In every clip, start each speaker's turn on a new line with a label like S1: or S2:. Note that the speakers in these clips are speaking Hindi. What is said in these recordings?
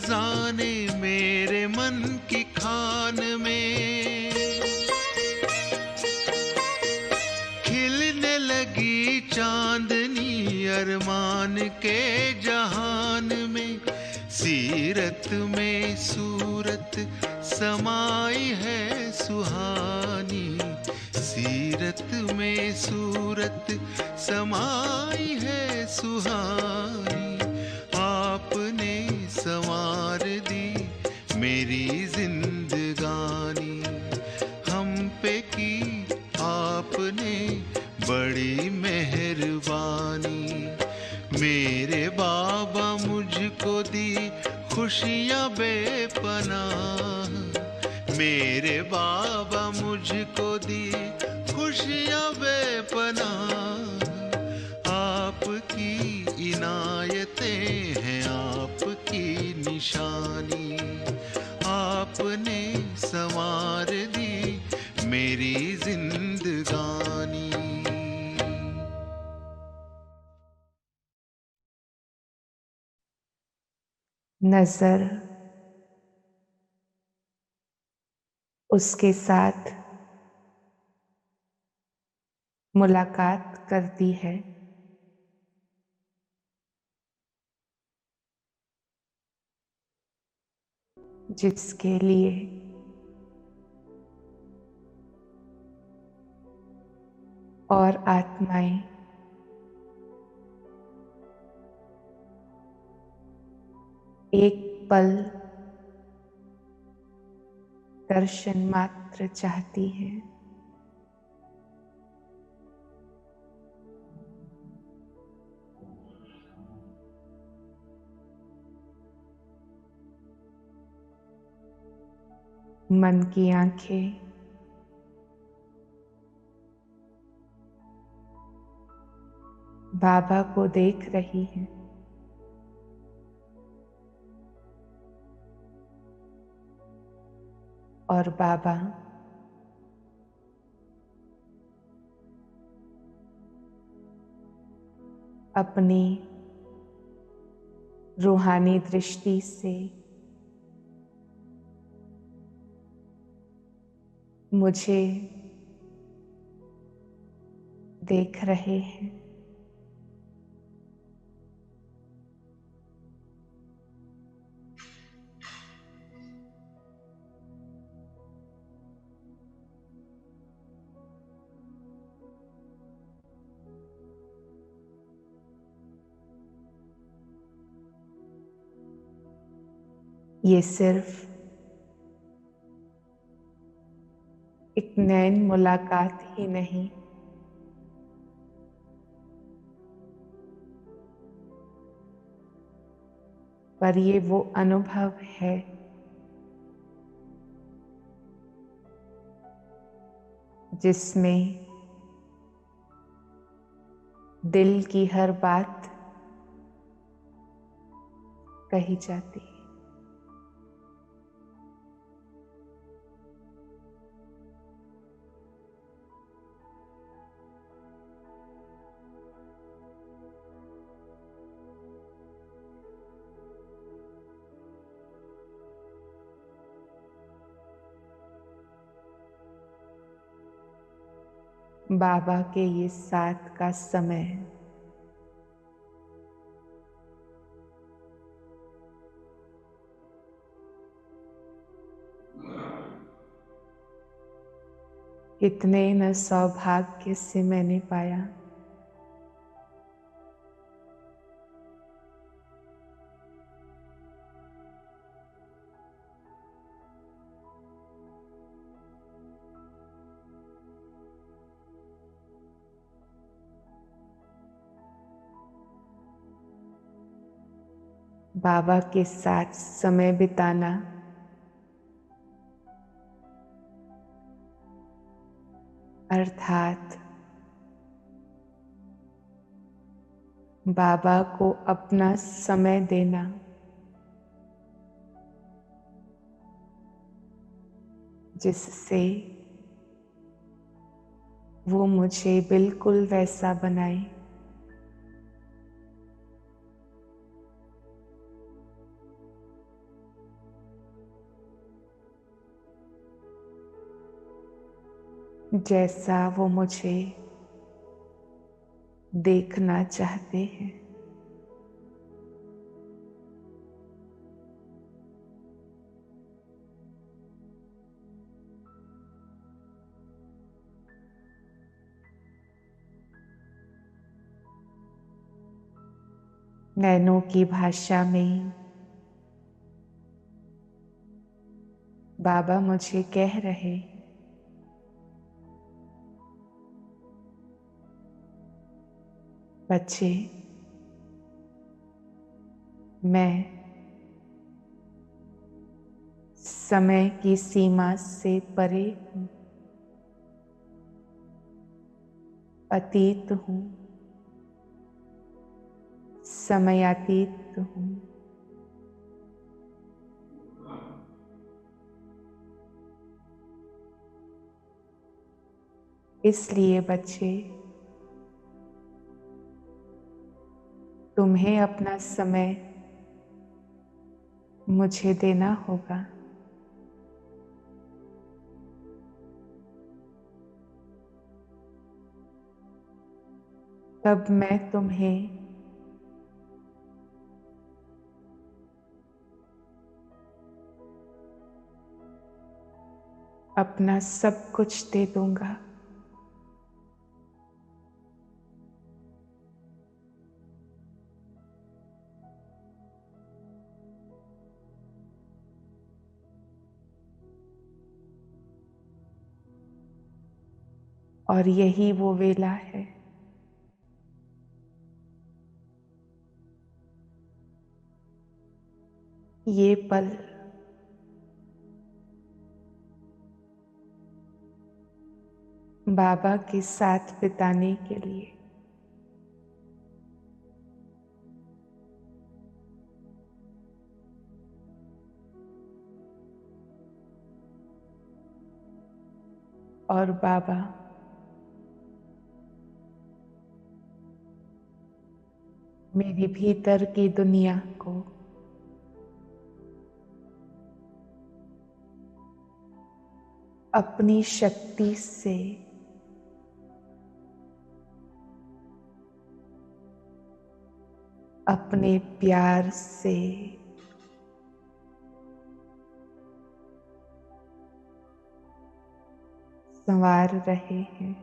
S1: खजाने मेरे मन की खान में, खिलने लगी चांदनी अरमान के जहान में। सीरत में सूरत समाई है सुहानी, सीरत में सूरत समाई है सुहानी। आपने संवार दी मेरी जिंदगानी, हम पे की आपने बड़ी मेहरबानी। मेरे बाबा मुझको दी खुशियाँ बेपनाह, मेरे बाबा मुझको दी खुशियाँ बेपनाह। आपकी इनायतें हैं आपकी निशानी, आपने संवार दी मेरी जिंदगानी।
S2: नजर उसके साथ मुलाकात करती है, जिसके लिए और आत्माएं एक पल दर्शन मात्र चाहती है। मन की आंखें बाबा को देख रही हैं, और बाबा अपनी रूहानी दृष्टि से मुझे देख रहे हैं। ये सिर्फ एक नैन मुलाकात ही नहीं, पर ये वो अनुभव है जिसमें दिल की हर बात कही जाती है। बाबा के ये साथ का समय इतने न सौभाग्य से मैंने पाया। बाबा के साथ समय बिताना अर्थात बाबा को अपना समय देना, जिससे वो मुझे बिल्कुल वैसा बनाए जैसा वो मुझे देखना चाहते हैं। नैनों की भाषा में बाबा मुझे कह रहे हैं, बच्चे, मैं समय की सीमा से परे हूँ, अतीत हूँ, समयातीत हूँ। इसलिए बच्चे, तुम्हें अपना समय मुझे देना होगा। तब मैं तुम्हें अपना सब कुछ दे दूंगा। और यही वो वेला है ये पल बाबा के साथ बिताने के लिए। और बाबा मेरी भीतर की दुनिया को अपनी शक्ति से अपने प्यार से संवार रहे हैं।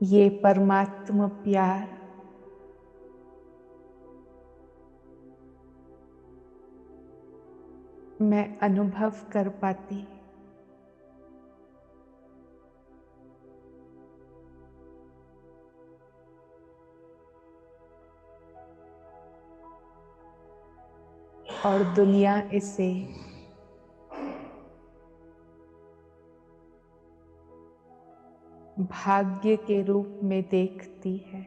S2: ये परमात्मा प्यार मैं अनुभव कर पाती। और दुनिया इसे भाग्य के रूप में देखती है।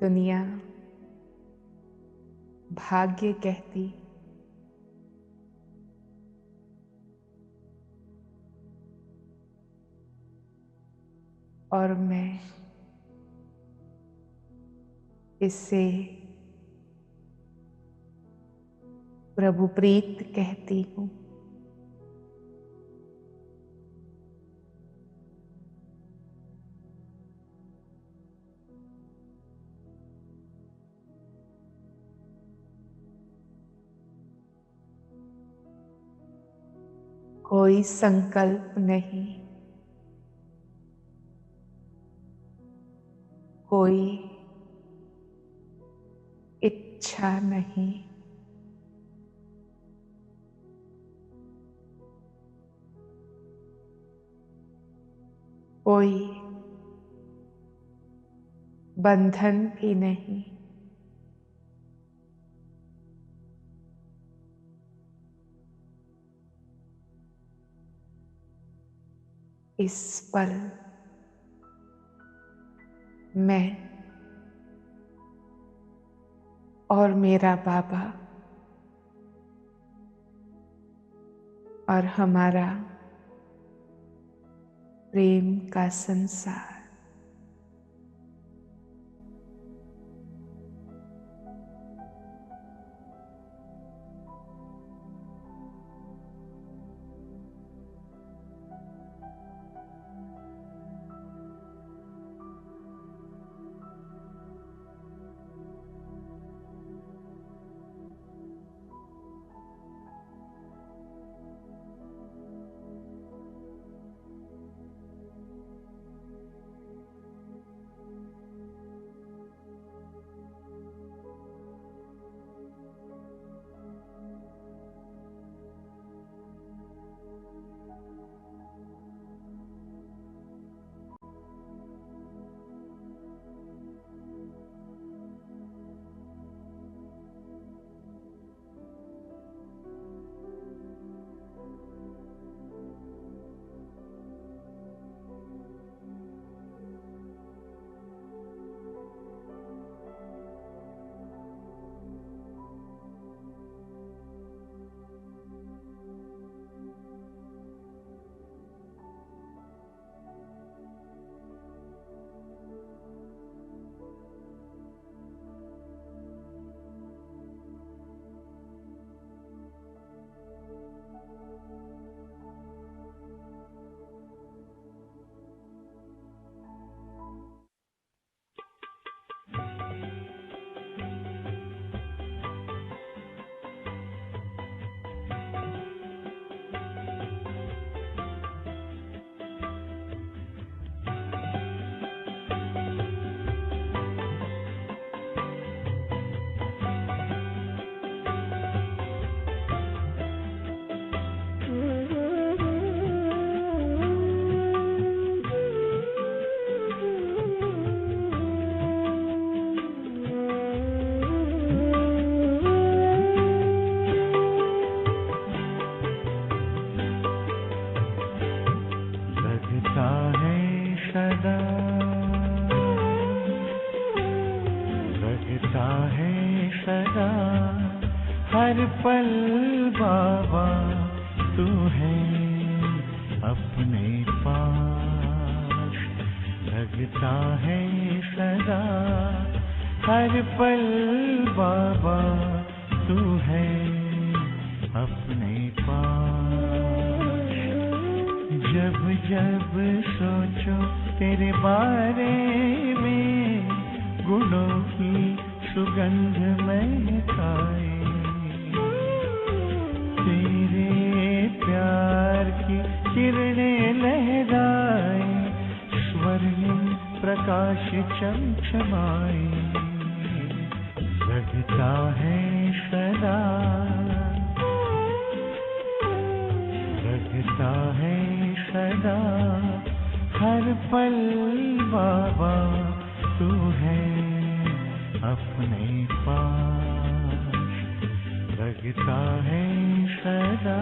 S2: दुनिया भाग्य कहती और मैं इसे प्रभु प्रीत कहती हूँ। कोई संकल्प नहीं, कोई इच्छा नहीं, कोई बंधन भी नहीं। इस पल मैं और मेरा बाबा और हमारा प्रेम का संसार
S3: हर पल बाबा तू है अपने पास, लगता है सदा हर पल बाबा तू है अपने पास। जब जब सोचो तेरे बारे में, गुणों की सुगंध महकाए, तेरे प्यार की किरणें लहराए, स्वर्णिम प्रकाश चमचमाए, लगता है सदा, लगता है सदा हर पल बाबा तू है अपने पास, लगता है सदा।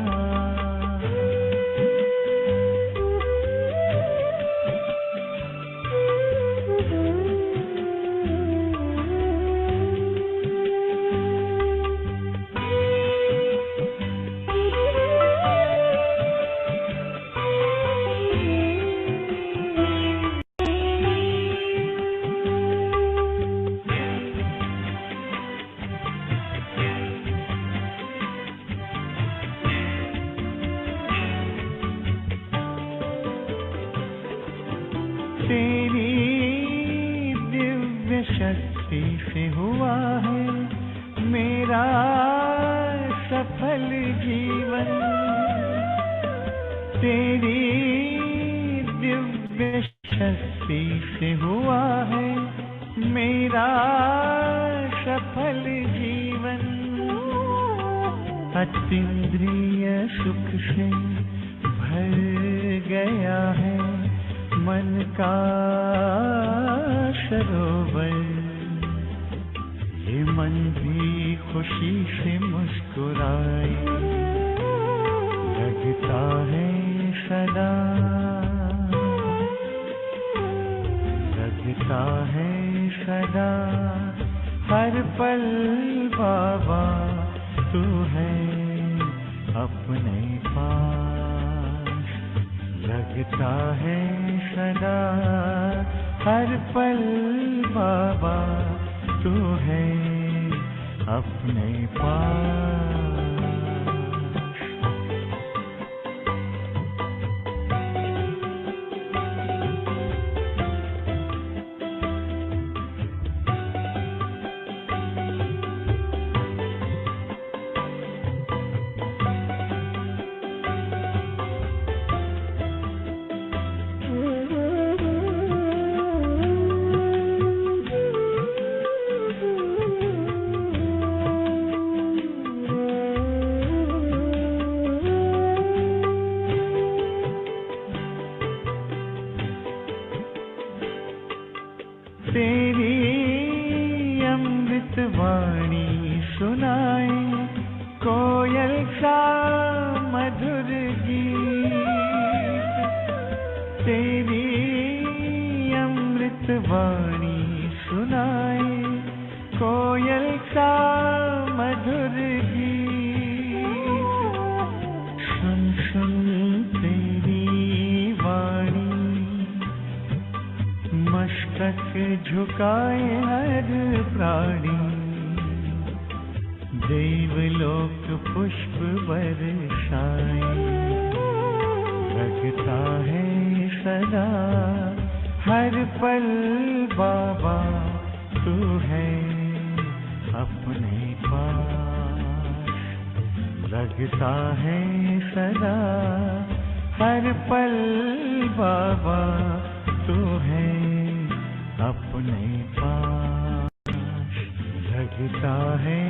S3: तेरी दिव्य शक्ति से हुआ है मेरा सफल जीवन, तेरी दिव्य शक्ति से हुआ है मेरा सफल जीवन। अतीन्द्रिय सुख से भर गया है मन का सरोवर, ये मन भी खुशी से मुस्कुराए, लगता है सदा, लगता है सदा, हर पल बाबा तू है अपने पास, लगता है सदा, हर पल बाबा तू है अपने पास। तेरी अमृत वाणी सुनाए, कोयल सा मधुर गीत, तेरी अमृत वाणी सुनाए, कोयल सा मधुर गीत, सुन सुन तेरी वाणी, मस्तक झुकाए हर प्राणी, देवलोक पुष्प बरसाए, लगता है सदा, हर पल बाबा तू है अपने पास, लगता है सदा, हर पल बाबा तू है अपने पास, लगता है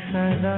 S3: सदा।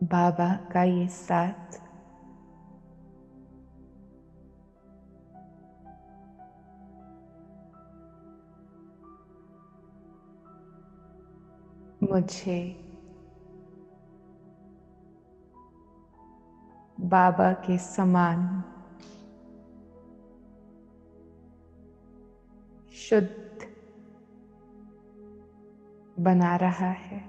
S2: बाबा का ये साथ मुझे बाबा के समान शुद्ध बना रहा है।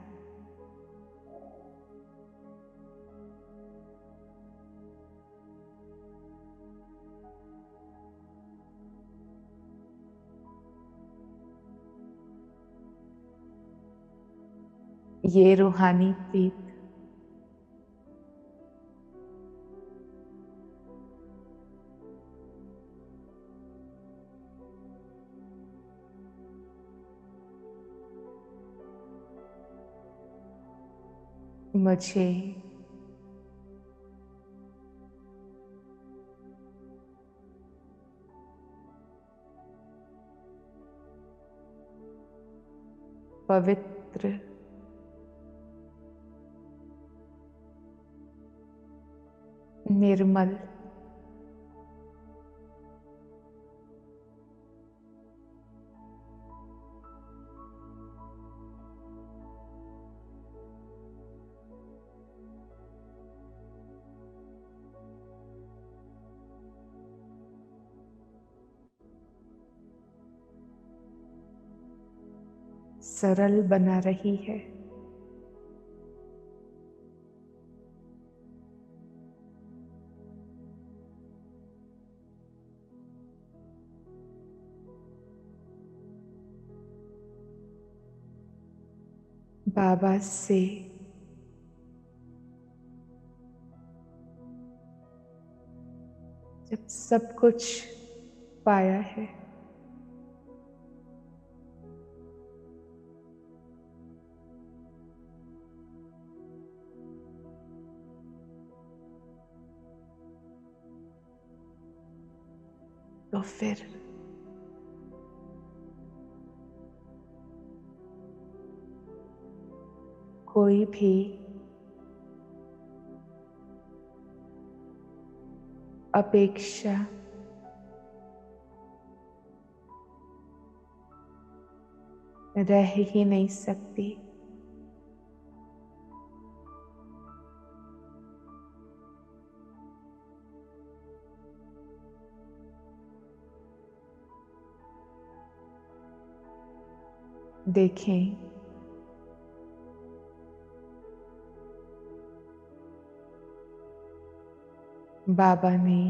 S2: ये रूहानी प्रीत मुझे पवित्र निर्मल सरल बना रही है। बाबा से जब सब कुछ पाया है तो फिर कोई भी अपेक्षा रह ही नहीं सकती। देखें, बाबा ने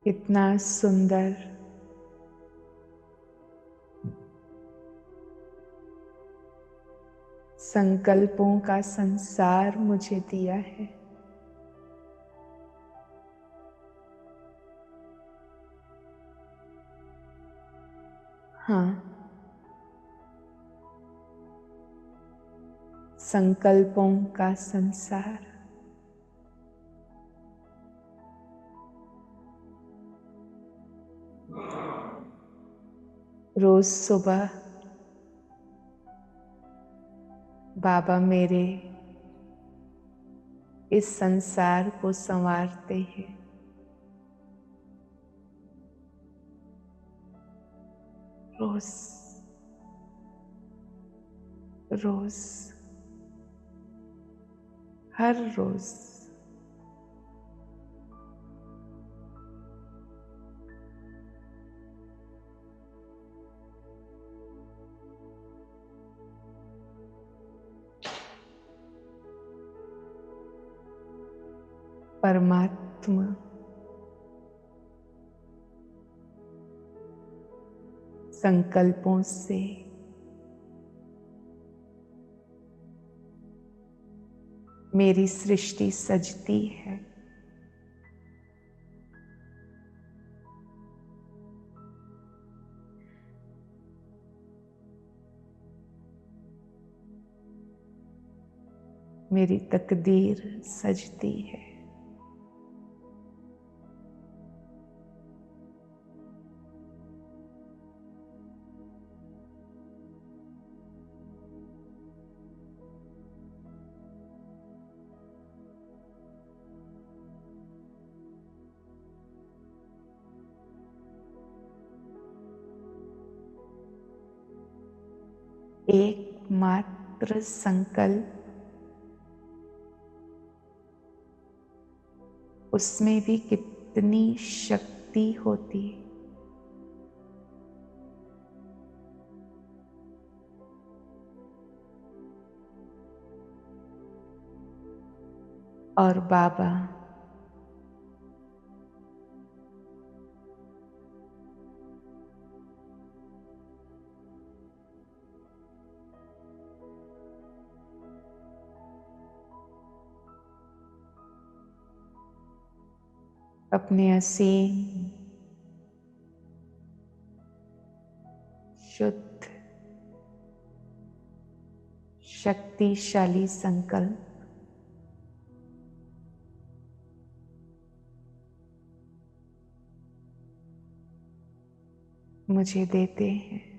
S2: इतना सुंदर संकल्पों का संसार मुझे दिया है। हाँ, संकल्पों का संसार। रोज सुबह बाबा मेरे इस संसार को संवारते हैं। रोज रोज, हर रोज। परमात्मा संकल्पों से मेरी सृष्टि सजती है। मेरी तकदीर सजती है। एकमात्र संकल्प, उसमें भी कितनी शक्ति होती है। और बाबा अपने असीम शुद्ध शक्तिशाली संकल्प मुझे देते हैं।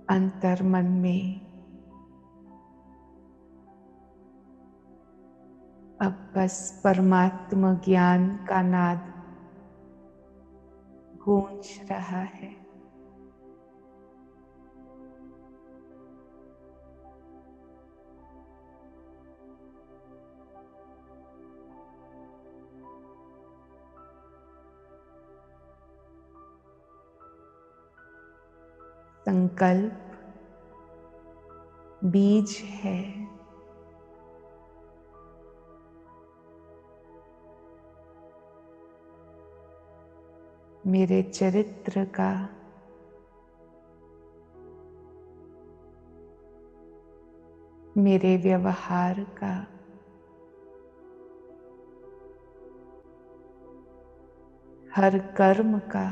S2: अंतर मन में अब बस परमात्मा ज्ञान का नाद गूंज रहा है। संकल्प बीज है। मेरे चरित्र का, मेरे व्यवहार का, हर कर्म का,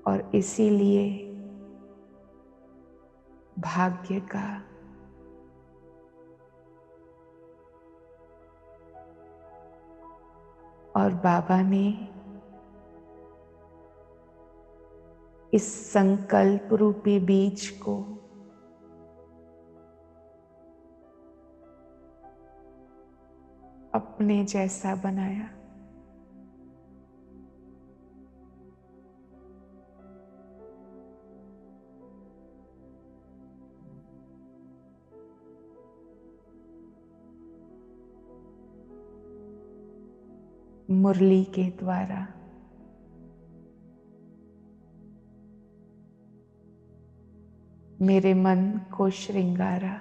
S2: और इसीलिए भाग्य का। और बाबा ने इस संकल्प रूपी बीज को अपने जैसा बनाया। मुरली के द्वारा मेरे मन को श्रृंगारा।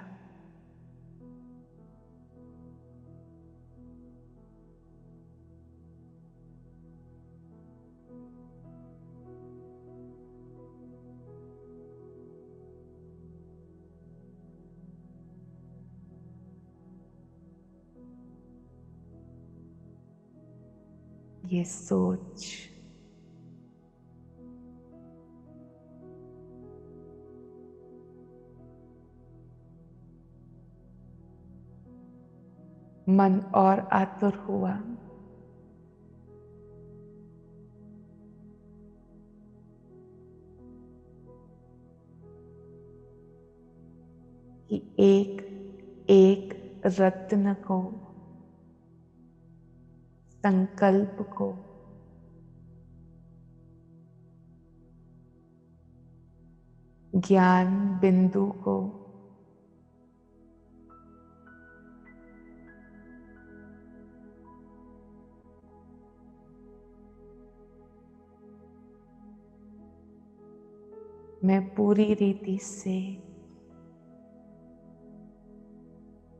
S2: ये सोच मन और आतुर हुआ। कि एक एक रत्न को, संकल्प को ज्ञान बिंदु को मैं पूरी रीति से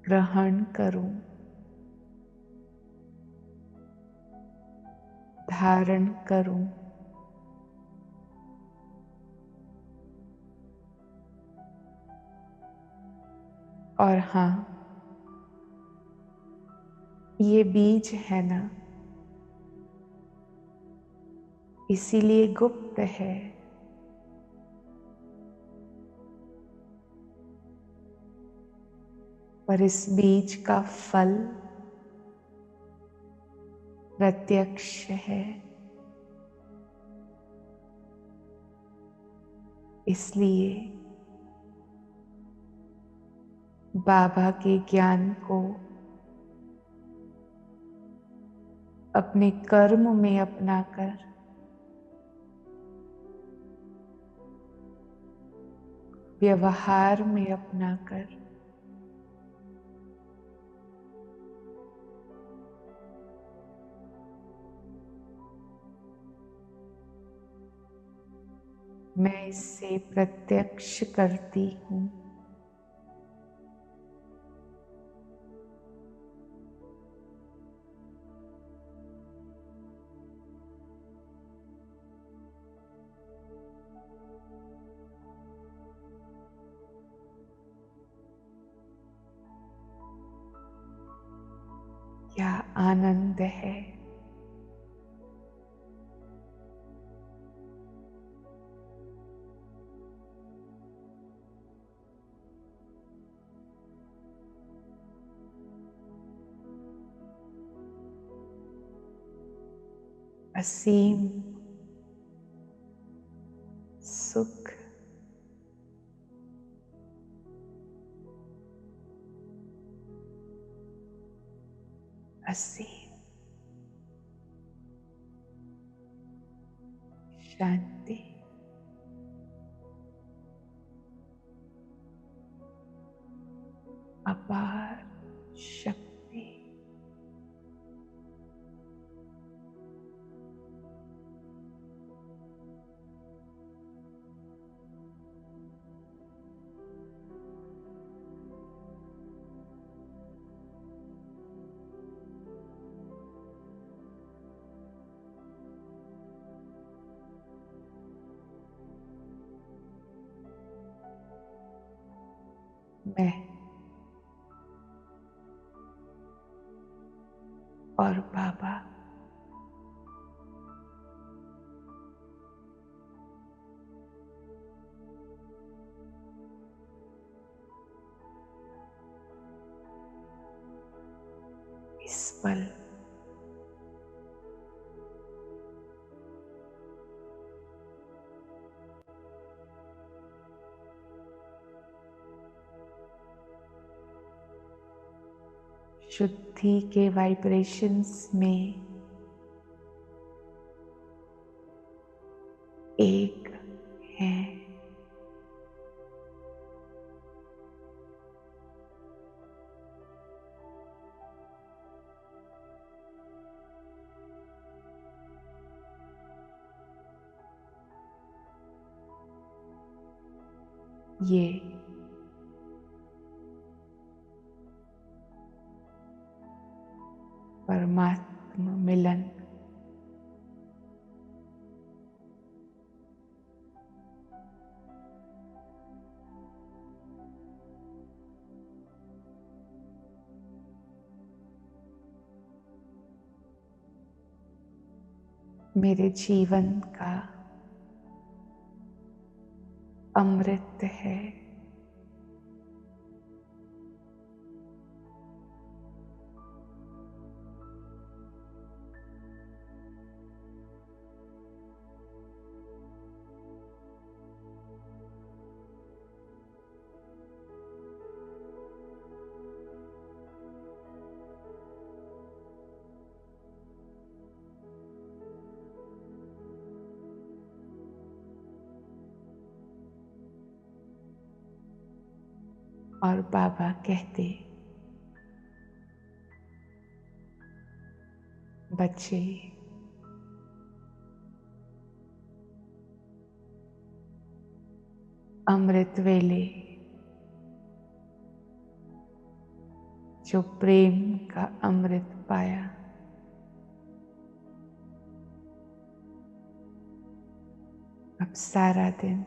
S2: ग्रहण करूं, धारण करूं। और हाँ, ये बीज है ना, इसीलिए गुप्त है। पर इस बीज का फल प्रत्यक्ष है। इसलिए बाबा के ज्ञान को अपने कर्म में अपनाकर व्यवहार में अपनाकर मैं इससे प्रत्यक्ष करती हूँ। क्या आनंद है। असीम सुख, असीम शांति, अपार शक्ति, मैं और बाबा इस पल शुद्धि के वाइब्रेशंस में एक हैं। ये परमात्मा मिलन मेरे जीवन का अमृत है। और बाबा कहते, बच्चे अमृत वेले जो प्रेम का अमृत पाया, अब सारा दिन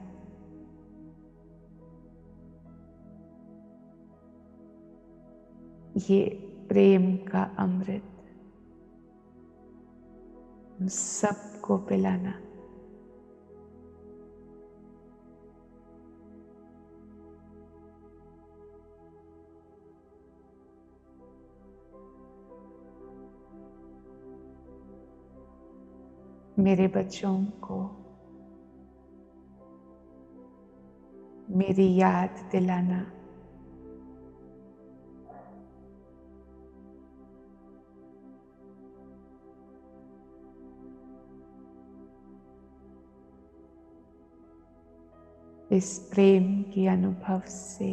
S2: ये प्रेम का अमृत हम सबको पिलाना। मेरे बच्चों को मेरी याद दिलाना। इस प्रेम के अनुभव से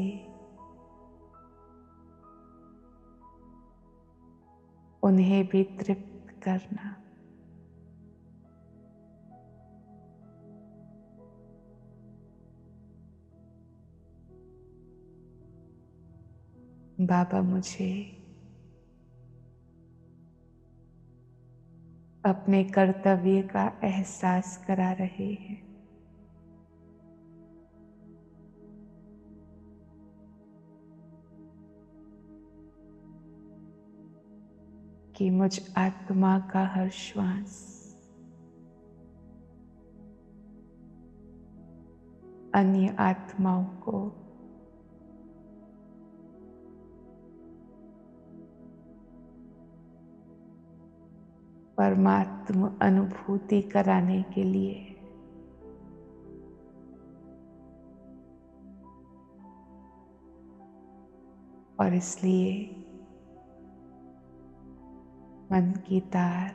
S2: उन्हें भी तृप्त करना। बाबा मुझे अपने कर्तव्य का एहसास करा रहे हैं। कि मुझ आत्मा का हर श्वास अन्य आत्माओं को परमात्मा अनुभूति कराने के लिए और इसलिए मन की तार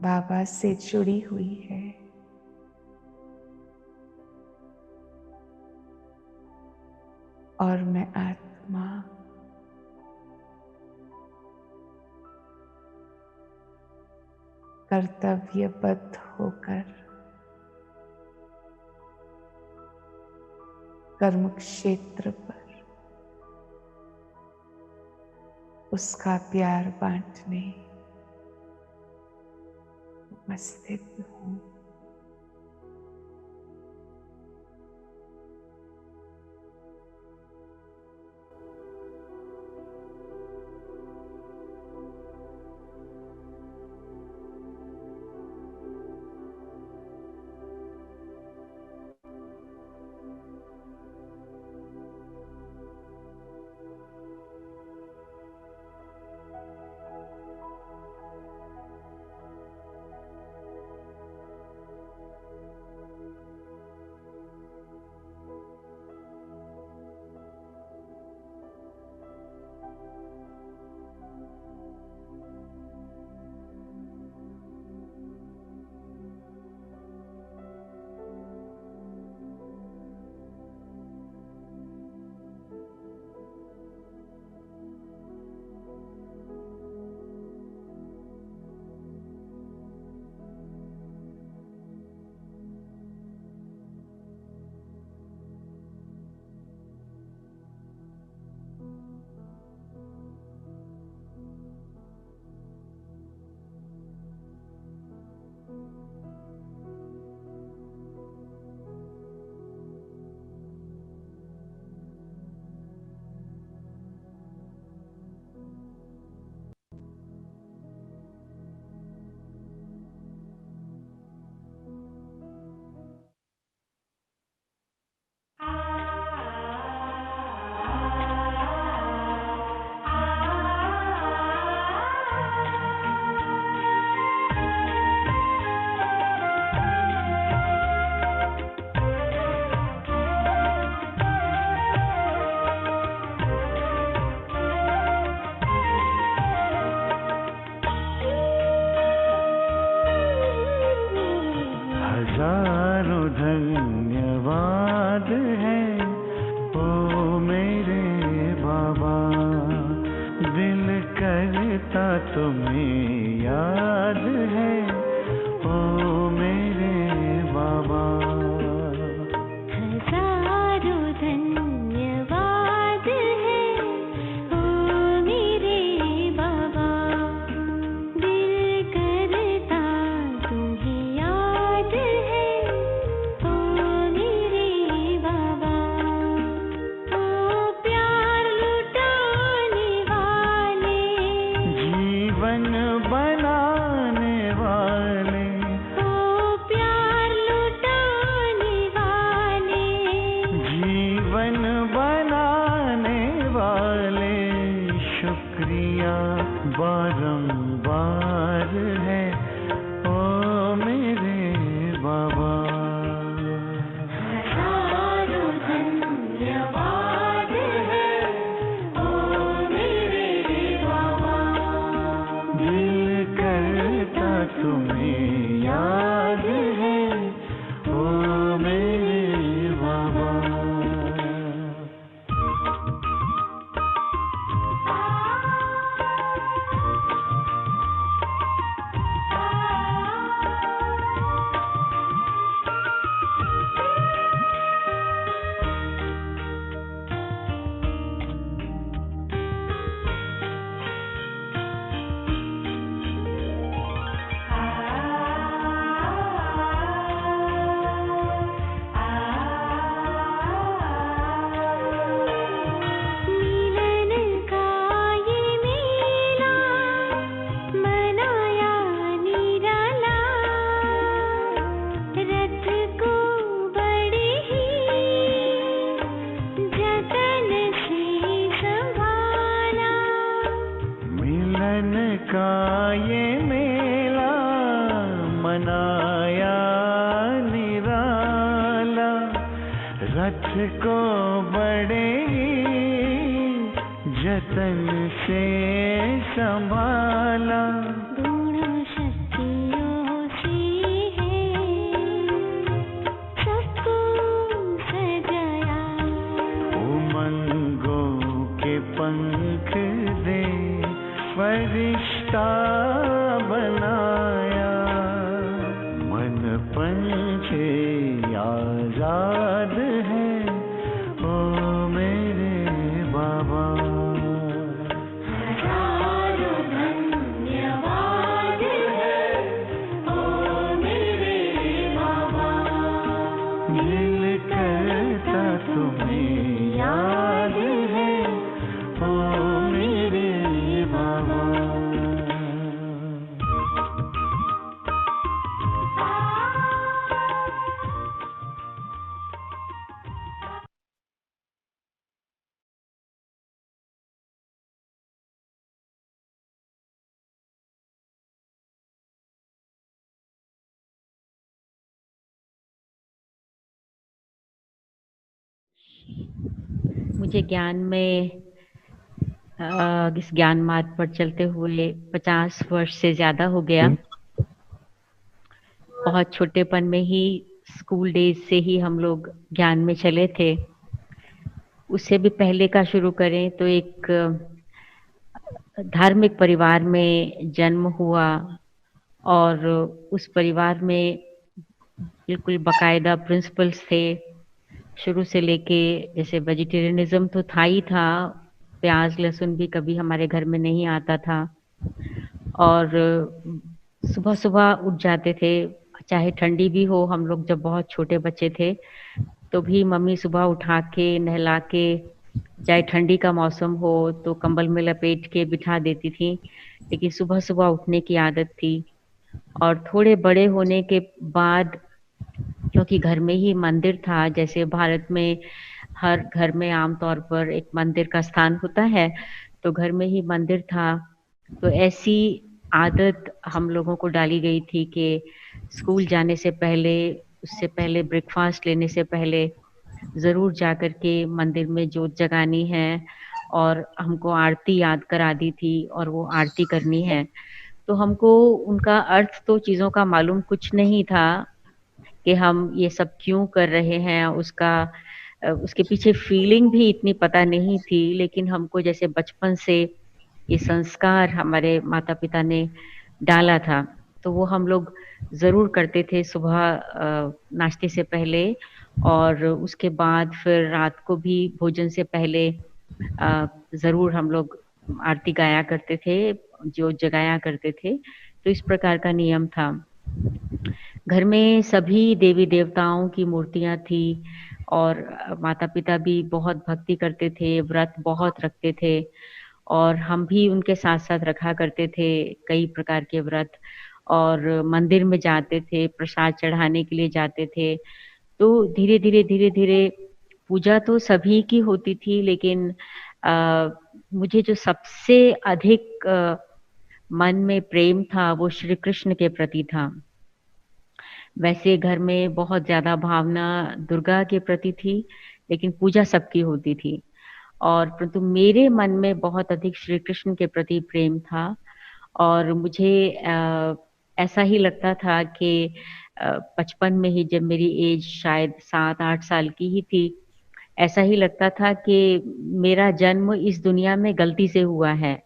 S2: बाबा से जुड़ी हुई है। और मैं आत्मा कर्तव्यबद्ध होकर कर्म क्षेत्र पर उसका प्यार बांटने उपस्थित हूँ।
S3: तुम्हें याद है ओ मेरे बाबा। का ये मेला मनाया निराला, रथ को बड़े जतन से संभाला।
S4: गुण शक्तियों से है सबको सजाया,
S3: उमंगों के पंख दे फरिश्ता बनाया। मन पंछी आजाद है ओ मेरे बाबा।
S4: हजारों धन्यवाद है ओ मेरे बाबा।
S3: दिल करता तुम्हें याद है ओ मेरे बाबा।
S5: मुझे ज्ञान में इस ज्ञान मार्ग पर चलते हुए 50 वर्ष से ज्यादा हो गया। बहुत छोटेपन में ही स्कूल डेज से ही हम लोग ज्ञान में चले थे। उससे भी पहले का शुरू करें तो एक धार्मिक परिवार में जन्म हुआ और उस परिवार में बिल्कुल बाकायदा प्रिंसिपल्स थे शुरू से लेके। जैसे वेजिटेरियनिज्म तो था ही था, प्याज लहसुन भी कभी हमारे घर में नहीं आता था। और सुबह सुबह उठ जाते थे, चाहे ठंडी भी हो। हम लोग जब बहुत छोटे बच्चे थे तो भी मम्मी सुबह उठा के नहला के, चाहे ठंडी का मौसम हो तो कंबल में लपेट के बिठा देती थी, लेकिन सुबह सुबह उठने की आदत थी। और थोड़े बड़े होने के बाद, क्योंकि घर में ही मंदिर था, जैसे भारत में हर घर में आमतौर पर एक मंदिर का स्थान होता है, तो घर में ही मंदिर था। तो ऐसी आदत हम लोगों को डाली गई थी कि स्कूल जाने से पहले, उससे पहले ब्रेकफास्ट लेने से पहले ज़रूर जाकर के मंदिर में जोत जगानी है। और हमको आरती याद करा दी थी और वो आरती करनी है। तो हमको उनका अर्थ तो चीज़ों का मालूम कुछ नहीं था कि हम ये सब क्यों कर रहे हैं, उसके पीछे फीलिंग भी इतनी पता नहीं थी। लेकिन हमको जैसे बचपन से ये संस्कार हमारे माता पिता ने डाला था, तो वो हम लोग ज़रूर करते थे सुबह नाश्ते से पहले। और उसके बाद फिर रात को भी भोजन से पहले ज़रूर हम लोग आरती गाया करते थे, जोत जगाया करते थे। तो इस प्रकार का नियम था। घर में सभी देवी देवताओं की मूर्तियाँ थी और माता पिता भी बहुत भक्ति करते थे, व्रत बहुत रखते थे और हम भी उनके साथ साथ रखा करते थे कई प्रकार के व्रत। और मंदिर में जाते थे, प्रसाद चढ़ाने के लिए जाते थे। तो धीरे-धीरे पूजा तो सभी की होती थी, लेकिन मुझे जो सबसे अधिक मन में प्रेम था वो श्री कृष्ण के प्रति था। वैसे घर में बहुत ज़्यादा भावना दुर्गा के प्रति थी, लेकिन पूजा सबकी होती थी। और परंतु मेरे मन में बहुत अधिक श्री कृष्ण के प्रति प्रेम था। और मुझे ऐसा ही लगता था कि बचपन में ही जब मेरी एज शायद 7-8 साल की ही थी, ऐसा ही लगता था कि मेरा जन्म इस दुनिया में गलती से हुआ है।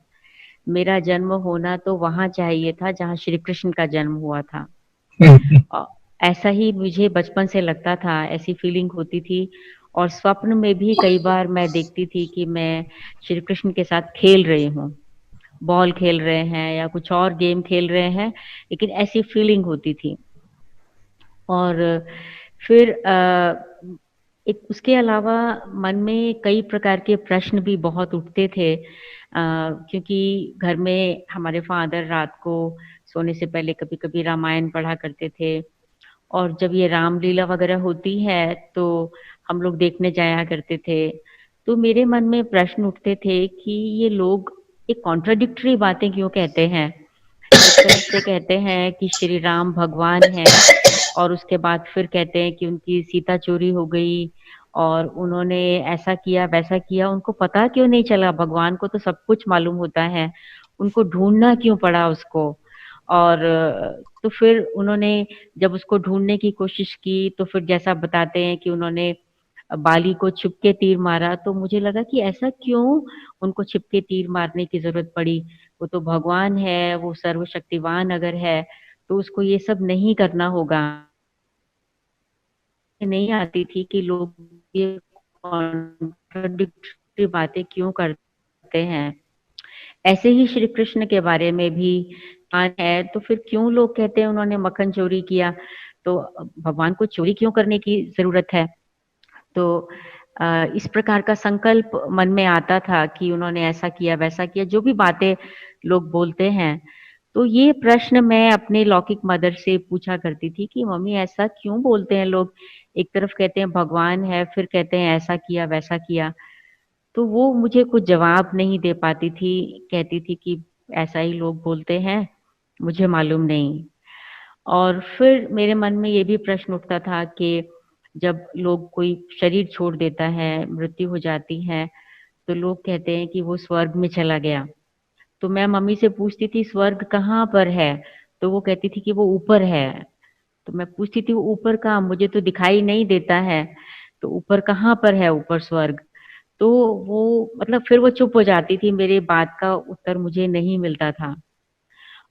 S5: मेरा जन्म होना तो वहाँ चाहिए था जहाँ श्री कृष्ण का जन्म हुआ था। अ, ऐसा ही मुझे बचपन से लगता था, ऐसी फीलिंग होती थी और स्वप्न में भी कई बार मैं देखती थी कि मैं श्री कृष्ण के साथ खेल रही हूँ। बॉल खेल रहे हैं या कुछ और गेम खेल रहे हैं, लेकिन ऐसी फीलिंग होती थी। और फिर एक उसके अलावा मन में कई प्रकार के प्रश्न भी बहुत उठते थे, क्योंकि घर में हमारे फादर रात को सोने से पहले कभी-कभी रामायण पढ़ा करते थे और जब ये रामलीला वगैरह होती है, तो हम लोग देखने जाया करते थे। तो मेरे मन में प्रश्न उठते थे कि ये लोग ये कॉन्ट्राडिक्टरी बातें क्यों कहते हैं? एक तरफ से कहते हैं कि श्री राम भगवान हैं और उसके बाद फिर कहते हैं कि उनकी सीता चोरी हो गई और उन्होंने ऐसा किया, वैसा किया। उनको पता क्यों नहीं चला? भगवान को तो सब कुछ मालूम होता है। उनको ढूँढना क्यों पड़ा उसको? और तो फिर उन्होंने जब उसको ढूँढने की कोशिश की, तो फिर जैसा बताते हैं कि उन्होंने बाली को छुप के तीर मारा, तो मुझे लगा कि ऐसा क्यों उनको छुप के तीर मारने की ज़रूरत पड़ी? वो तो भगवान है, वो सर्वशक्तिवान अगर है, तो उसको ये सब नहीं करना होगा। नहीं आती थी कि लोग ये कॉन्ट्राडिक्टरी बातें क्यों करते हैं। ऐसे ही श्री कृष्ण के बारे में भी है, तो फिर क्यों लोग कहते हैं उन्होंने मक्खन चोरी किया, तो भगवान को चोरी क्यों करने की ज़रूरत है? तो इस प्रकार का संकल्प मन में आता था कि उन्होंने ऐसा किया, वैसा किया, जो भी बातें लोग बोलते हैं। तो ये प्रश्न मैं अपने लौकिक मदर से पूछा करती थी कि मम्मी ऐसा क्यों बोलते हैं लोग? एक तरफ कहते हैं भगवान है, फिर कहते हैं ऐसा किया, वैसा किया। तो वो मुझे कुछ जवाब नहीं दे पाती थी, कहती थी कि ऐसा ही लोग बोलते हैं, मुझे मालूम नहीं। और फिर मेरे मन में ये भी प्रश्न उठता था कि जब लोग कोई शरीर छोड़ देता है, मृत्यु हो जाती है, तो लोग कहते हैं कि वो स्वर्ग में चला गया। तो मैं मम्मी से पूछती थी स्वर्ग कहाँ पर है? तो वो कहती थी कि वो ऊपर है। तो मैं पूछती थी वो ऊपर कहाँ? मुझे तो दिखाई नहीं देता है। तो ऊपर कहाँ पर है ऊपर स्वर्ग? तो वो मतलब फिर वो चुप हो जाती थी, मेरे बात का उत्तर मुझे नहीं मिलता था।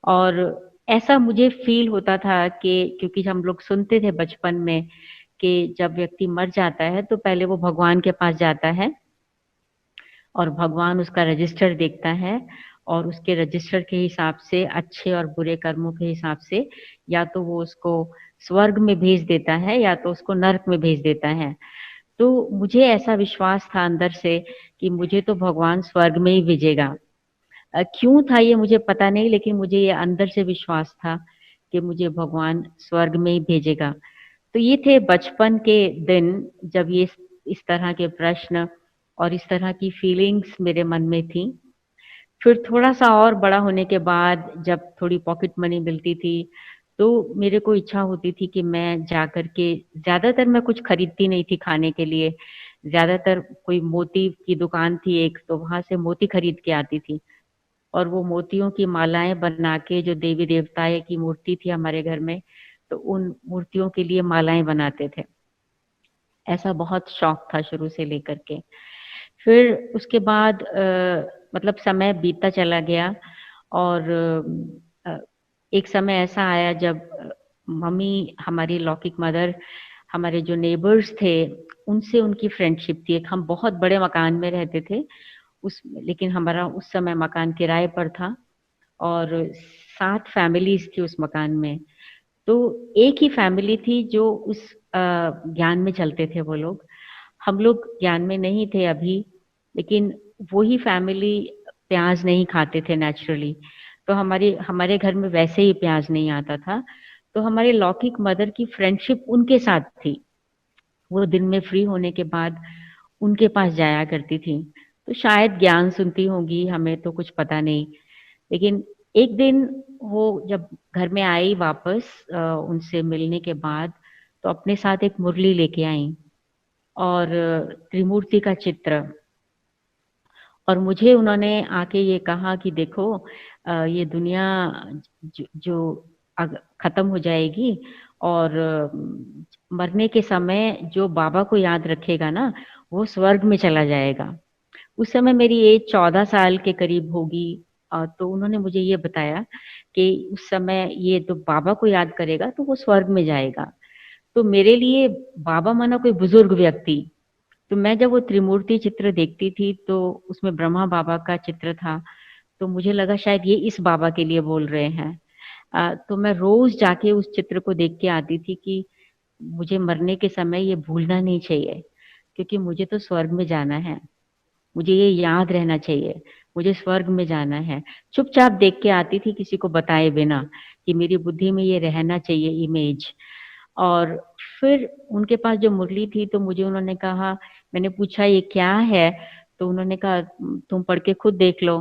S5: और ऐसा मुझे फ़ील होता था कि क्योंकि हम लोग सुनते थे बचपन में कि जब व्यक्ति मर जाता है तो पहले वो भगवान के पास जाता है और भगवान उसका रजिस्टर देखता है और उसके रजिस्टर के हिसाब से अच्छे और बुरे कर्मों के हिसाब से या तो वो उसको स्वर्ग में भेज देता है या तो उसको नर्क में भेज देता है। तो मुझे ऐसा विश्वास था अंदर से कि मुझे तो भगवान स्वर्ग में ही भेजेगा। क्यों था ये मुझे पता नहीं, लेकिन मुझे ये अंदर से विश्वास था कि मुझे भगवान स्वर्ग में ही भेजेगा। तो ये थे बचपन के दिन जब ये इस तरह के प्रश्न और इस तरह की फीलिंग्स मेरे मन में थी। फिर थोड़ा-सा और बड़ा होने के बाद जब थोड़ी पॉकेट मनी मिलती थी, तो मेरे को इच्छा होती थी कि मैं जाकर के ज़्यादातर मैं कुछ खरीदती नहीं थी खाने के लिए। ज़्यादातर कोई मोती की दुकान थी एक, तो वहाँ से मोती खरीद के आती थी। और वो मोतियों की मालाएँ बना के जो देवी-देवताएँ की मूर्ति थी हमारे घर में, तो उन मूर्तियों के लिए मालाएँ बनाते थे। ऐसा बहुत शौक था शुरू से लेकर के। फिर उसके बाद मतलब समय बीतता चला गया और अ, एक समय ऐसा आया जब मम्मी हमारी लौकिक मदर हमारे जो नेबर्स थे, उनसे उनकी फ्रेंडशिप थी। एक हम बहुत बड़े मकान में रहते थे, उस लेकिन हमारा उस समय मकान किराए पर था और 7 फैमिलीज़ थी उस मकान में। तो एक ही फैमिली थी जो उस ज्ञान में चलते थे वो लोग। हम लोग ज्ञान में नहीं थे अभी, लेकिन वो ही फैमिली प्याज़ नहीं खाते थे नेचुरली। तो हमारे घर में वैसे ही प्याज़ नहीं आता था। तो हमारे लौकिक मदर की फ्रेंडशिप उनके साथ थी। वो दिन में फ्री होने के बाद उनके पास जाया करती थी। तो शायद ज्ञान सुनती होंगी, हमें तो कुछ पता नहीं। लेकिन एक दिन वो जब घर में आई वापस उनसे मिलने के बाद, तो अपने साथ एक मुरली लेके आईं और त्रिमूर्ति का चित्र और मुझे उन्होंने आके ये कहा कि देखो ये दुनिया जो खत्म हो जाएगी और मरने के समय जो बाबा को याद रखेगा ना वो स्वर्ग में चला जाएगा। उस समय मेरी एज 14 साल के करीब होगी। तो उन्होंने मुझे ये बताया कि उस समय ये तो बाबा को याद करेगा तो वो स्वर्ग में जाएगा। तो मेरे लिए बाबा माना कोई बुजुर्ग व्यक्ति। तो मैं जब वो त्रिमूर्ति चित्र देखती थी तो उसमें ब्रह्मा बाबा का चित्र था, तो मुझे लगा शायद ये इस बाबा के लिए बोल रहे हैं। तो मैं रोज जाके उस चित्र को देख के आती थी कि मुझे मरने के समय ये भूलना नहीं चाहिए, क्योंकि मुझे तो स्वर्ग में जाना है, मुझे ये याद रहना चाहिए, मुझे स्वर्ग में जाना है। चुपचाप देख के आती थी किसी को बताए बिना कि मेरी बुद्धि में ये रहना चाहिए इमेज। और फिर उनके पास जो मुरली थी तो मुझे उन्होंने कहा, मैंने पूछा ये क्या है, तो उन्होंने कहा तुम पढ़ के खुद देख लो।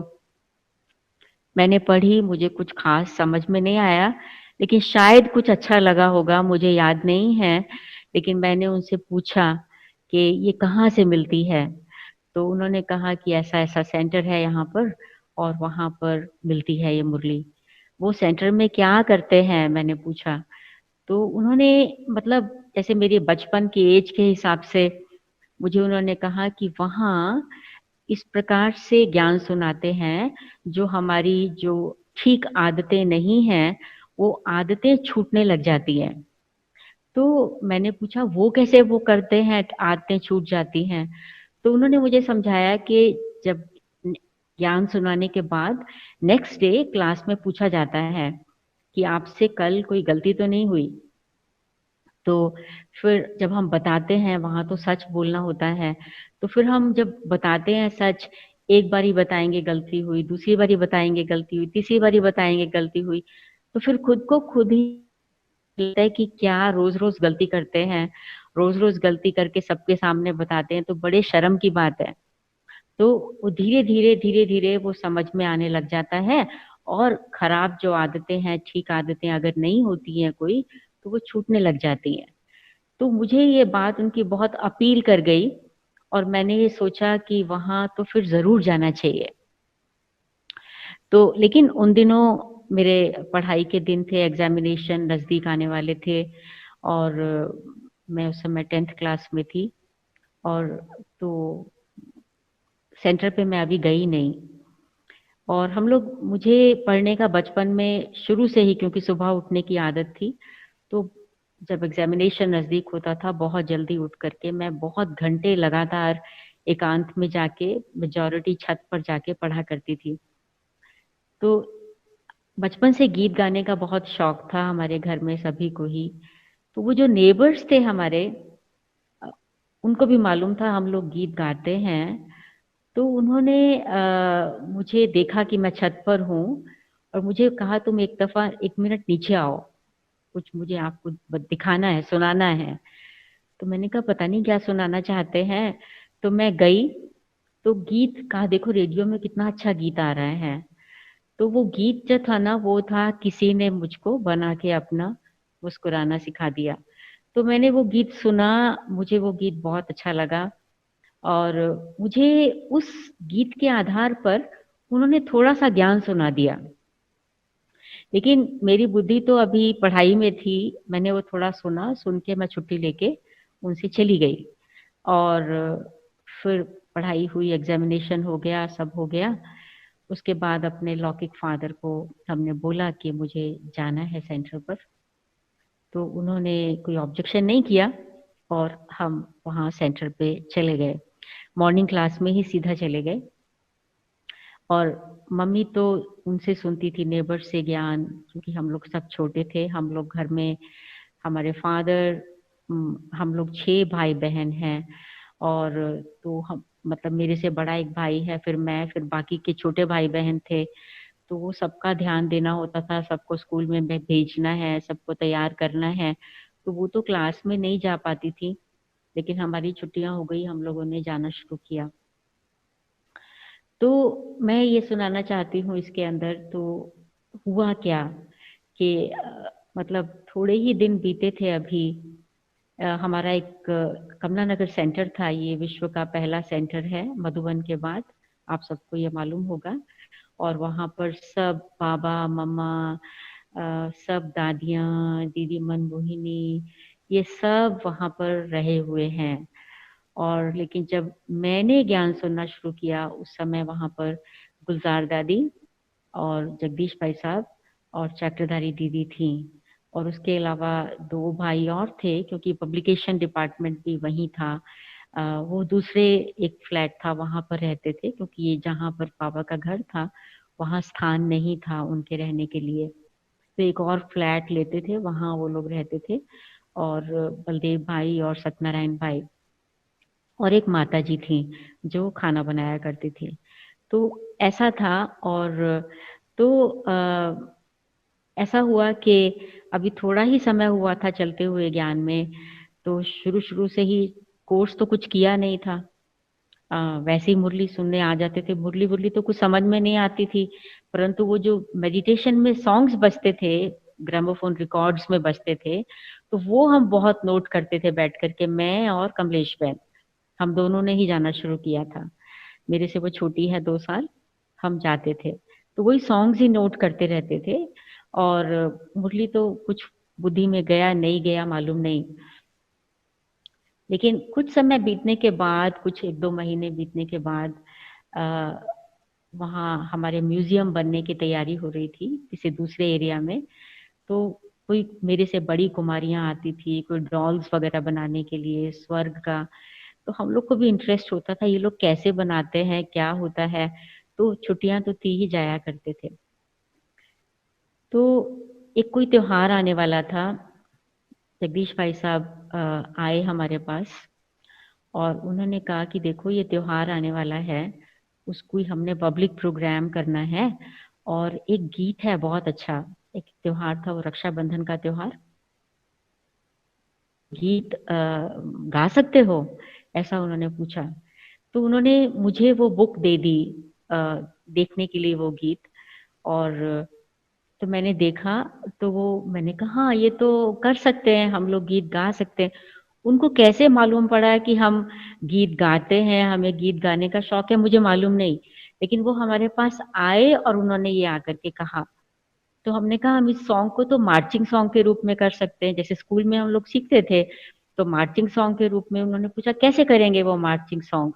S5: मैंने पढ़ी, मुझे कुछ खास समझ में नहीं आया, लेकिन शायद कुछ अच्छा लगा होगा, मुझे याद नहीं है। लेकिन मैंने उनसे पूछा कि ये कहाँ से मिलती है, तो उन्होंने कहा कि ऐसा ऐसा सेंटर है यहाँ पर और वहाँ पर मिलती है ये मुरली। वो सेंटर में क्या करते हैं, मैंने पूछा। तो उन्होंने मतलब जैसे मेरे बचपन की एज के हिसाब से मुझे उन्होंने कहा कि वहाँ इस प्रकार से ज्ञान सुनाते हैं जो हमारी जो ठीक आदतें नहीं हैं वो आदतें छूटने लग जाती हैं। तो मैंने पूछा वो कैसे वो करते हैं आदतें छूट जाती हैं। तो उन्होंने मुझे समझाया कि जब ज्ञान सुनाने के बाद नेक्स्ट डे क्लास में पूछा जाता है कि आपसे कल कोई गलती तो नहीं हुई। तो फिर जब हम बताते हैं वहां तो सच बोलना होता है, तो फिर हम जब बताते हैं सच, एक बारी बताएंगे गलती हुई, दूसरी बारी बताएंगे गलती हुई, तीसरी बारी बताएंगे गलती हुई, तो फिर खुद को खुद ही लगता है कि क्या रोज रोज गलती करते हैं, रोज रोज गलती करके सबके सामने बताते हैं तो बड़े शर्म की बात है। तो वो धीरे धीरे वो समझ में आने लग जाता है और खराब जो आदतें हैं, ठीक आदतें अगर नहीं होती हैं कोई, तो वो छूटने लग जाती हैं। तो मुझे ये बात उनकी बहुत अपील कर गई और मैंने ये सोचा कि वहां तो फिर जरूर जाना चाहिए। तो लेकिन उन दिनों मेरे पढ़ाई के दिन थे, एग्जामिनेशन नजदीक आने वाले थे और मैं उस समय 10th क्लास में थी और तो सेंटर पे मैं अभी गई नहीं। और हम लोग, मुझे पढ़ने का बचपन में शुरू से ही, क्योंकि सुबह उठने की आदत थी, तो जब एग्जामिनेशन नजदीक होता था बहुत जल्दी उठ करके मैं बहुत घंटे लगातार एकांत में जाके मेजॉरिटी छत पर जाके पढ़ा करती थी। तो बचपन से गीत गाने का बहुत शौक था हमारे घर में सभी को ही। तो वो जो नेबर्स थे हमारे, उनको भी मालूम था हम लोग गीत गाते हैं। तो उन्होंने मुझे देखा कि मैं छत पर हूँ और मुझे कहा तुम एक दफा 1 मिनट नीचे आओ, कुछ मुझे आपको दिखाना है, सुनाना है। तो मैंने कहा पता नहीं क्या सुनाना चाहते हैं। तो मैं गई, तो गीत का देखो रेडियो में कितना अच्छा गीत आ रहा है। तो वो गीत जो था ना वो था किसी ने मुझको बना के अपना मुस्कुराना सिखा दिया। तो मैंने वो गीत सुना, मुझे वो गीत बहुत अच्छा लगा और मुझे उस गीत के आधार पर उन्होंने थोड़ा सा ज्ञान सुना दिया। लेकिन मेरी बुद्धि तो अभी पढ़ाई में थी, मैंने वो थोड़ा सुना, सुन के मैं छुट्टी लेके उनसे चली गई और फिर पढ़ाई हुई, एग्जामिनेशन हो गया, सब हो गया। उसके बाद अपने लौकिक फादर को हमने बोला कि मुझे जाना है सेंटर पर। तो उन्होंने कोई ऑब्जेक्शन नहीं किया और हम वहाँ सेंटर पे चले गए, मॉर्निंग क्लास में ही सीधा चले गए। और मम्मी तो उनसे सुनती थी नेबर से ज्ञान, क्योंकि हम लोग सब छोटे थे। हम लोग घर में, हमारे फादर, हम लोग 6 भाई बहन हैं और तो हम मतलब मेरे से बड़ा एक भाई है, फिर मैं, फिर बाकी के छोटे भाई बहन थे। तो वो सबका ध्यान देना होता था, सबको स्कूल में भेजना है, सबको तैयार करना है। तो वो तो क्लास में नहीं जा पाती थी, लेकिन हमारी छुट्टियां हो गई, हम लोगों ने जाना शुरू किया। तो मैं ये सुनाना चाहती हूँ इसके अंदर। तो हुआ क्या कि मतलब थोड़े ही दिन बीते थे अभी। हमारा एक कमला नगर सेंटर था, ये विश्व का पहला सेंटर है मधुबन के बाद, आप सबको ये मालूम होगा। और वहाँ पर सब बाबा मम्मा सब दादियाँ, दीदी मनमोहिनी, ये सब वहाँ पर रहे हुए हैं। और लेकिन जब मैंने ज्ञान सुनना शुरू किया उस समय वहाँ पर गुलजार दादी और जगदीश भाई साहब और चक्रधारी दीदी थी। और उसके अलावा 2 भाई और थे, क्योंकि पब्लिकेशन डिपार्टमेंट भी वहीं था। वो दूसरे एक फ्लैट था वहाँ पर रहते थे, क्योंकि ये जहाँ पर पापा का घर था वहाँ स्थान नहीं था उनके रहने के लिए। तो एक और फ्लैट लेते थे, वहाँ वो लोग रहते थे। और बलदेव भाई और सत्यनारायण भाई और एक माता जी थी जो खाना बनाया करती थी। तो ऐसा था। और तो ऐसा हुआ कि अभी थोड़ा ही समय हुआ था चलते हुए ज्ञान में, तो शुरू शुरू से ही कोर्स तो कुछ किया नहीं था। वैसे ही मुरली सुनने आ जाते थे। मुरली वुरली तो कुछ समझ में नहीं आती थी, परंतु वो जो मेडिटेशन में सॉन्ग्स बजते थे, ग्रामोफोन रिकॉर्ड्स में बजते थे, तो वो हम बहुत नोट करते थे बैठ करके, मैं और कमलेश बहन। हम दोनों ने ही जाना शुरू किया था। मेरे से वो छोटी है 2 साल। हम जाते थे तो वही सॉन्ग्स ही नोट करते रहते थे। और मुरली तो कुछ बुद्धि में गया नहीं गया मालूम नहीं। लेकिन कुछ समय बीतने के बाद, कुछ 1-2 महीने बीतने के बाद, आ, वहाँ हमारे म्यूजियम बनने की तैयारी हो रही थी किसी दूसरे एरिया में। तो कोई मेरे से बड़ी कुमारियां आती थी, कोई डॉल्स वगैरह बनाने के लिए स्वर्ग का। तो हम लोग को भी इंटरेस्ट होता था, ये लोग कैसे बनाते हैं, क्या होता है। तो छुट्टियां तो थी ही, जाया करते थे। तो एक कोई त्योहार आने वाला था। जगदीश भाई साहब आए हमारे पास और उन्होंने कहा कि देखो ये त्योहार आने वाला है, उसको ही हमने पब्लिक प्रोग्राम करना है। और एक गीत है बहुत अच्छा, एक त्योहार था वो रक्षाबंधन का त्योहार। गीत गा सकते हो, ऐसा उन्होंने पूछा। तो उन्होंने मुझे वो बुक दे दी अ, देखने के लिए वो गीत। और तो मैंने देखा, तो वो मैंने कहा हाँ ये तो कर सकते हैं, हम लोग गीत गा सकते हैं। उनको कैसे मालूम पड़ा कि हम गीत गाते हैं, हमें गीत गाने का शौक है, मुझे मालूम नहीं। लेकिन वो हमारे पास आए और उन्होंने ये आकर के कहा। तो हमने कहा हम इस सॉन्ग को तो मार्चिंग सॉन्ग के रूप में कर सकते हैं, जैसे स्कूल में हम लोग सीखते थे। तो मार्चिंग सॉन्ग के रूप में उन्होंने पूछा कैसे करेंगे वो मार्चिंग सॉन्ग।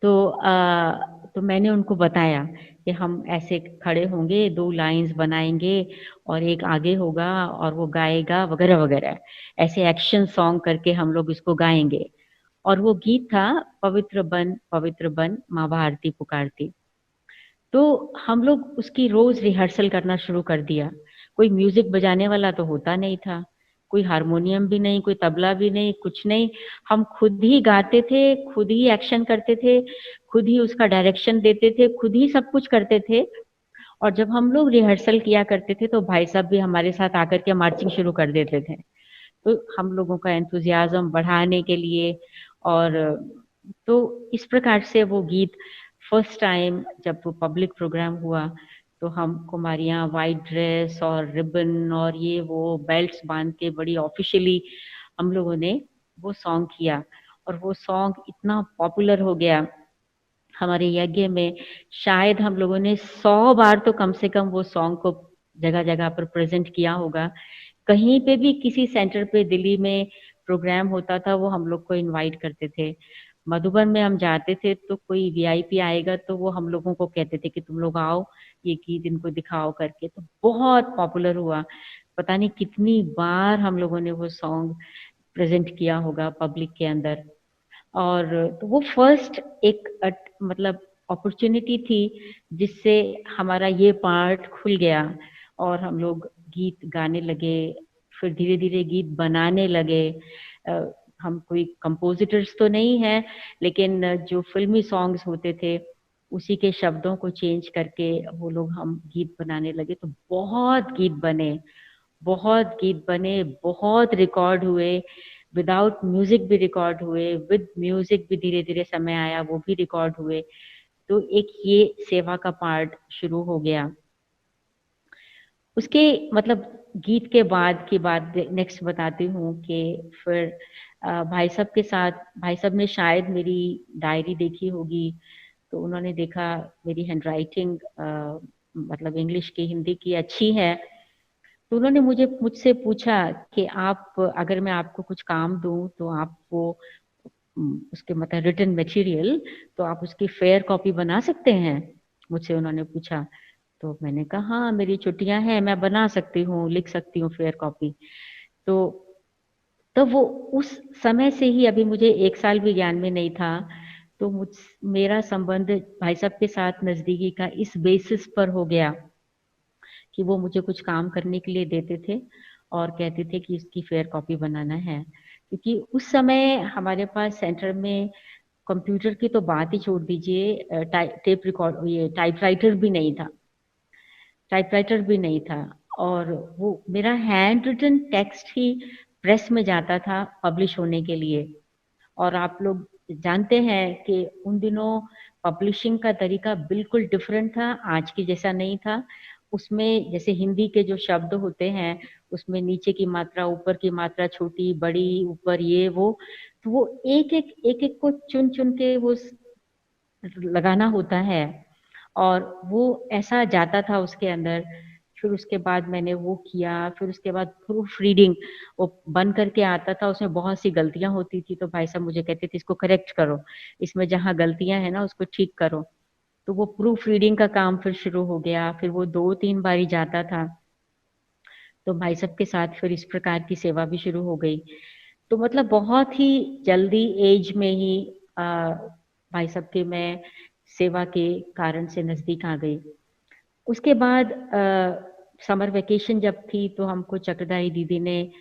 S5: तो मैंने उनको बताया कि हम ऐसे खड़े होंगे, 2 लाइंस बनाएंगे और एक आगे होगा और वो गाएगा वगैरह वगैरह। ऐसे एक्शन सॉन्ग करके हम लोग इसको गाएंगे। और वो गीत था पवित्र बन माँ भारती पुकारती। तो हम लोग उसकी रोज रिहर्सल करना शुरू कर दिया। कोई म्यूजिक बजाने वाला तो होता नहीं था, कोई हारमोनियम भी नहीं, कोई तबला भी नहीं, कुछ नहीं। हम खुद ही गाते थे, खुद ही एक्शन करते थे, खुद ही उसका डायरेक्शन देते थे, खुद ही सब कुछ करते थे। और जब हम लोग रिहर्सल किया करते थे तो भाई साहब भी हमारे साथ आकर के मार्चिंग शुरू कर देते थे। तो हम लोगों का एंथुजियाज्म बढ़ाने के लिए। और तो इस प्रकार से वो गीत फर्स्ट टाइम जब वो पब्लिक प्रोग्राम हुआ, तो हम कुमारियां वाइट ड्रेस और रिबन और ये वो बेल्ट्स बांध के बड़ी ऑफिशियली हम लोगों ने वो सॉन्ग किया। और वो सॉन्ग इतना पॉपुलर हो गया हमारे यज्ञ में। शायद हम लोगों ने 100 बार तो कम से कम वो सॉन्ग को जगह जगह पर प्रेजेंट किया होगा। कहीं पे भी किसी सेंटर पे दिल्ली में प्रोग्राम होता था, वो हम लोग को इनवाइट करते थे। मधुबन में हम जाते थे तो कोई वीआईपी आएगा तो वो हम लोगों को कहते थे कि तुम लोग आओ, ये गीत इनको दिखाओ करके। तो बहुत पॉपुलर हुआ। पता नहीं कितनी बार हम लोगों ने वो सॉन्ग प्रेजेंट किया होगा पब्लिक के अंदर। और तो वो फर्स्ट एक मतलब अपॉर्चुनिटी थी जिससे हमारा ये पार्ट खुल गया और हम लोग गीत गाने लगे। फिर धीरे धीरे गीत बनाने लगे। हम कोई कंपोजिटर्स तो नहीं हैं, लेकिन जो फिल्मी सॉन्ग्स होते थे उसी के शब्दों को चेंज करके वो लोग हम गीत बनाने लगे। तो बहुत गीत बने, बहुत गीत बने, बहुत रिकॉर्ड हुए। विदाउट म्यूजिक भी रिकॉर्ड हुए, विद म्यूजिक भी धीरे धीरे समय आया, वो भी रिकॉर्ड हुए। तो एक ये सेवा का पार्ट शुरू हो गया। उसके मतलब गीत के बाद की बात नेक्स्ट बताती हूँ कि फिर भाई साहब के साथ, भाई साहब ने शायद मेरी डायरी देखी होगी। तो उन्होंने देखा मेरी हैंडराइटिंग मतलब इंग्लिश की, हिंदी की अच्छी है। तो उन्होंने मुझसे पूछा कि आप, अगर मैं आपको कुछ काम दूं तो आप वो उसके मतलब रिटन मटेरियल, तो आप उसकी फेयर कॉपी बना सकते हैं, मुझसे उन्होंने पूछा। तो मैंने कहा हाँ, मेरी छुट्टियां हैं, मैं बना सकती हूँ, लिख सकती हूँ फेयर कॉपी। तो तब वो उस समय से ही, अभी मुझे 1 साल भी ज्ञान में नहीं था, तो मेरा संबंध भाई साहब के साथ नजदीकी का इस बेसिस पर हो गया कि वो मुझे कुछ काम करने के लिए देते थे और कहते थे कि इसकी फेयर कॉपी बनाना है। क्योंकि उस समय हमारे पास सेंटर में कंप्यूटर की तो बात ही छोड़ दीजिए, टेप रिकॉर्ड, ये टाइपराइटर भी नहीं था, टाइपराइटर भी नहीं था। और वो मेरा हैंड रिटन टेक्स्ट ही प्रेस में जाता था पब्लिश होने के लिए। और आप लोग जानते हैं कि उन दिनों पब्लिशिंग का तरीका बिल्कुल डिफरेंट था, आज की जैसा नहीं था। उसमें जैसे हिंदी के जो शब्द होते हैं, उसमें नीचे की मात्रा, ऊपर की मात्रा, छोटी बड़ी, ऊपर ये वो, तो वो एक एक को चुन चुन के वो लगाना होता है। और वो ऐसा जाता था उसके अंदर। फिर उसके बाद मैंने वो किया, फिर उसके बाद प्रूफ रीडिंग वो बन करके आता था, उसमें बहुत सी गलतियां होती थी, तो भाई साहब मुझे कहते थे इसको करेक्ट करो, इसमें जहां गलतियां है ना उसको ठीक करो। तो वो प्रूफ रीडिंग का काम फिर शुरू हो गया, फिर वो 2-3 बारी जाता था। तो भाई साहब के साथ फिर इस प्रकार की सेवा भी शुरू हो गई। तो मतलब बहुत ही जल्दी एज में ही भाई साहब के मैं सेवा के कारण से नजदीक आ गई। उसके बाद समर वेकेशन जब थी तो हमको चक्रधारी दीदी ने,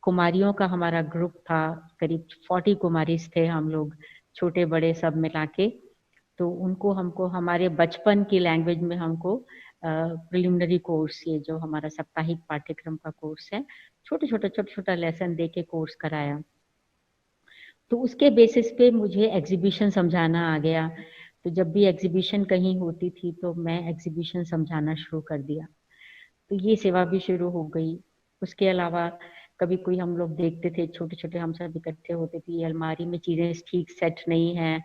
S5: कुमारियों का हमारा ग्रुप था, करीब 40 कुमारीज थे हम लोग, छोटे बड़े सब मिला के। तो उनको हमको हमारे बचपन की लैंग्वेज में हमको प्रिलिमिनरी कोर्स, ये जो हमारा साप्ताहिक पाठ्यक्रम का कोर्स है, छोटे छोटा लेसन दे के कोर्स कराया। तो उसके बेसिस पे मुझे एग्जीबिशन समझाना आ गया। तो जब भी एग्जीबिशन कहीं होती थी तो मैं एग्जीबिशन समझाना शुरू कर दिया। तो ये सेवा भी शुरू हो गई। उसके अलावा कभी कोई हम लोग देखते थे, छोटे छोटे हम सब इकट्ठे होते थे, ये अलमारी में चीजें ठीक सेट नहीं है,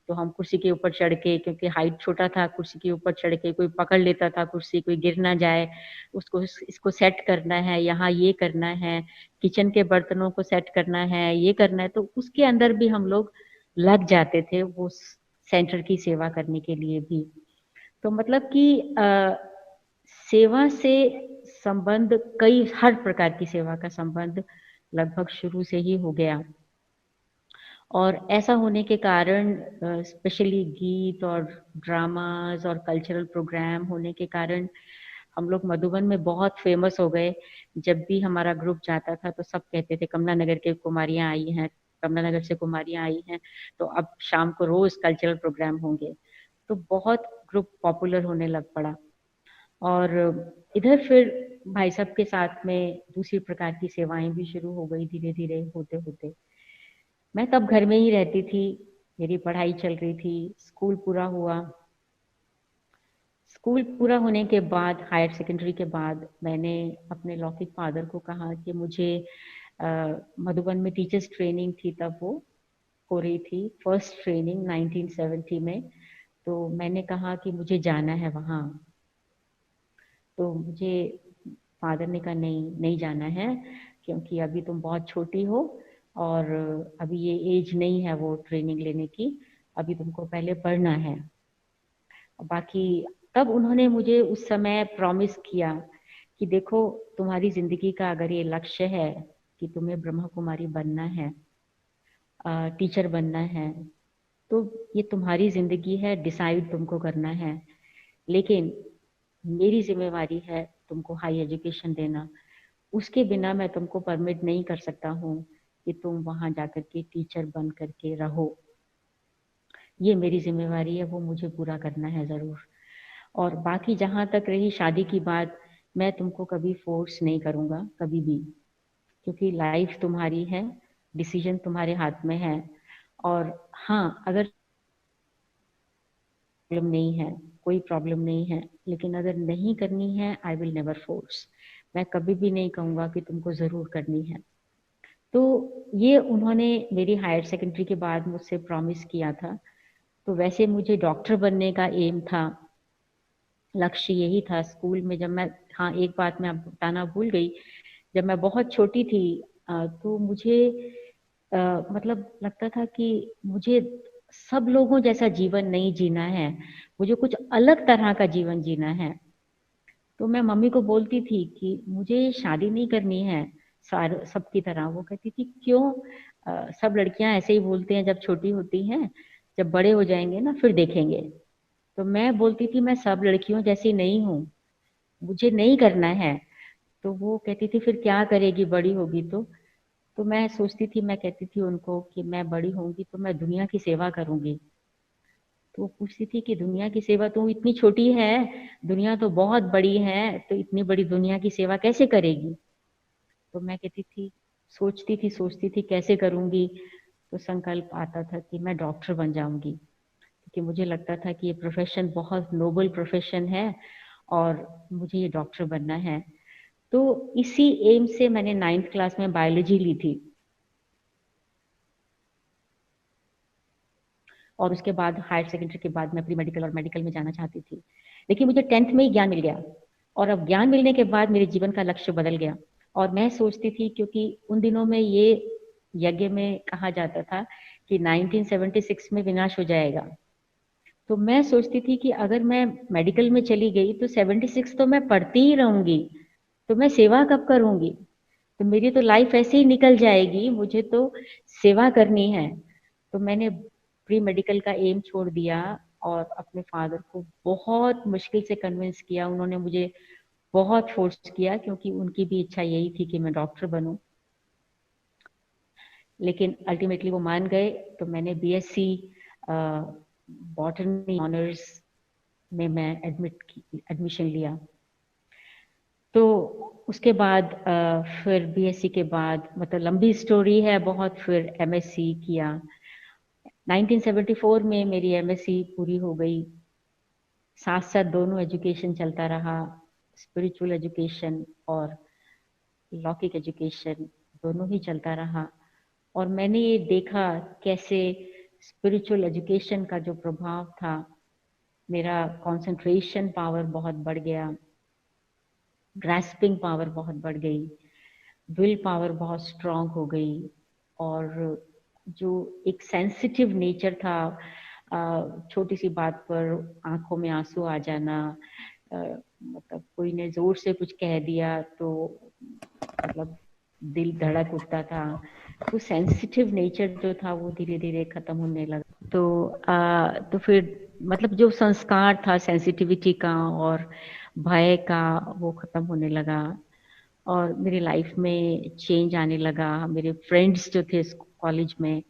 S5: तो हम कुर्सी के ऊपर चढ़ के, क्योंकि हाइट छोटा था, कुर्सी के ऊपर चढ़ के कोई पकड़ लेता था कुर्सी, कोई गिर ना जाए, उसको इसको सेट करना है, यहाँ ये करना है, किचन के बर्तनों को सेट करना है, ये करना है। तो उसके अंदर भी हम लोग लग जाते थे वो सेंटर की सेवा करने के लिए भी। तो मतलब कि सेवा से संबंध, कई हर प्रकार की सेवा का संबंध लगभग शुरू से ही हो गया। और ऐसा होने के कारण, स्पेशली गीत और ड्रामास और कल्चरल प्रोग्राम होने के कारण, हम लोग मधुबन में बहुत फेमस हो गए। जब भी हमारा ग्रुप जाता था तो सब कहते थे कमला नगर के कुमारियां आई हैं, कमला नगर से कुमारियां आई हैं, तो अब शाम को रोज कल्चरल प्रोग्राम होंगे। तो बहुत ग्रुप पॉपुलर होने लग पड़ा। और इधर फिर भाई साहब के साथ में दूसरी प्रकार की सेवाएं भी शुरू हो गई धीरे धीरे होते होते। मैं तब घर में ही रहती थी, मेरी पढ़ाई चल रही थी, स्कूल पूरा हुआ। स्कूल पूरा होने के बाद, हायर सेकेंडरी के बाद, मैंने अपने लौकिक फादर को कहा कि मुझे मधुबन में टीचर्स ट्रेनिंग थी, तब वो हो रही थी, फर्स्ट ट्रेनिंग 1970 में। तो मैंने कहा कि मुझे जाना है वहाँ। तो मुझे फादर ने कहा नहीं, नहीं जाना है, क्योंकि अभी तुम बहुत छोटी हो और अभी ये एज नहीं है वो ट्रेनिंग लेने की, अभी तुमको पहले पढ़ना है। बाकी तब उन्होंने मुझे उस समय प्रॉमिस किया कि देखो, तुम्हारी जिंदगी का अगर ये लक्ष्य है कि तुम्हें ब्रह्मा कुमारी बनना है, टीचर बनना है, तो ये तुम्हारी जिंदगी है, डिसाइड तुमको करना है, लेकिन मेरी जिम्मेवारी है तुमको हाई एजुकेशन देना। उसके बिना मैं तुमको परमिट नहीं कर सकता हूँ कि तुम वहां जाकर के टीचर बन करके रहो। ये मेरी जिम्मेवारी है, वो मुझे पूरा करना है जरूर। और बाकी जहां तक रही शादी की बात, मैं तुमको कभी फोर्स नहीं करूंगा, कभी भी, क्योंकि लाइफ तुम्हारी है, डिसीजन तुम्हारे हाथ में है। और हाँ, अगर प्रॉब्लम नहीं है, कोई प्रॉब्लम नहीं है, लेकिन अगर नहीं करनी है, आई विल नेवर फोर्स, मैं कभी भी नहीं कहूंगा कि तुमको जरूर करनी है। तो ये उन्होंने मेरी हायर सेकेंडरी के बाद मुझसे प्रॉमिस किया था। तो वैसे मुझे डॉक्टर बनने का एम था, लक्ष्य यही था स्कूल में। जब मैं, हाँ एक बात मैं आपको बताना भूल गई, जब मैं बहुत छोटी थी तो मुझे मतलब लगता था कि मुझे सब लोगों जैसा जीवन नहीं जीना है, मुझे कुछ अलग तरह का जीवन जीना है। तो मैं मम्मी को बोलती थी कि मुझे शादी नहीं करनी है सार सबकी तरह। वो कहती थी क्यों, सब लड़कियां ऐसे ही बोलते हैं जब छोटी होती हैं, जब बड़े हो जाएंगे ना फिर देखेंगे। तो मैं बोलती थी मैं सब लड़कियों जैसी नहीं हूँ, मुझे नहीं करना है। तो वो कहती थी फिर क्या करेगी बड़ी होगी तो मैं सोचती थी, मैं कहती थी उनको कि मैं बड़ी होंगी तो मैं दुनिया की सेवा करूंगी। तो वो पूछती थी कि दुनिया की सेवा, तू इतनी छोटी है, दुनिया तो बहुत बड़ी है, तो इतनी बड़ी दुनिया की सेवा कैसे करेगी। तो मैं कहती थी, सोचती थी कैसे करूंगी। तो संकल्प आता था कि मैं डॉक्टर बन जाऊंगी, क्योंकि मुझे लगता था कि ये प्रोफेशन बहुत नोबल प्रोफेशन है और मुझे ये डॉक्टर बनना है। तो इसी एम से मैंने 9th क्लास में बायोलॉजी ली थी, और उसके बाद हायर सेकेंडरी के बाद मैं प्री मेडिकल और मेडिकल में जाना चाहती थी। लेकिन मुझे 10th में ही ज्ञान मिल गया, और अब ज्ञान मिलने के बाद मेरे जीवन का लक्ष्य बदल गया। और मैं सोचती थी, क्योंकि उन दिनों में ये यज्ञ में कहा जाता था कि 1976 में विनाश हो जाएगा। तो मैं सोचती थी कि अगर मैं मेडिकल में चली गई तो 76 तो मैं पढ़ती ही रहूंगी, तो मैं सेवा कब करूंगी, तो मेरी तो लाइफ ऐसे ही निकल जाएगी, मुझे तो सेवा करनी है। तो मैंने प्री मेडिकल का एम छोड़ दिया और अपने फादर को बहुत मुश्किल से कन्विंस किया। उन्होंने मुझे बहुत फोर्स किया, क्योंकि उनकी भी इच्छा यही थी कि मैं डॉक्टर बनूं। लेकिन अल्टीमेटली वो मान गए। तो मैंने बीएससी बॉटनी ऑनर्स में मैं एडमिशन लिया। तो उसके बाद फिर बीएससी के बाद, मतलब लंबी स्टोरी है बहुत, फिर एमएससी किया। 1974 में मेरी एमएससी पूरी हो गई। साथ साथ दोनों एजुकेशन चलता रहा, स्पिरिचुअल एजुकेशन और लौकिक एजुकेशन, दोनों ही चलता रहा। और मैंने ये देखा कैसे स्पिरिचुअल एजुकेशन का जो प्रभाव था, मेरा कंसंट्रेशन पावर बहुत बढ़ गया, ग्रास्पिंग पावर बहुत बढ़ गई, विल पावर बहुत स्ट्रांग हो गई, और जो एक सेंसिटिव नेचर था, छोटी सी बात पर आंखों में आंसू आ जाना, मतलब कोई ने जोर से कुछ कह दिया तो मतलब दिल धड़क उठता था। तो सेंसिटिव नेचर जो था वो धीरे धीरे खत्म होने लगा। तो फिर मतलब जो संस्कार था सेंसिटिविटी का और भय का, वो खत्म होने लगा, और मेरी लाइफ में चेंज आने लगा। मेरे फ्रेंड्स जो थे कॉलेज में,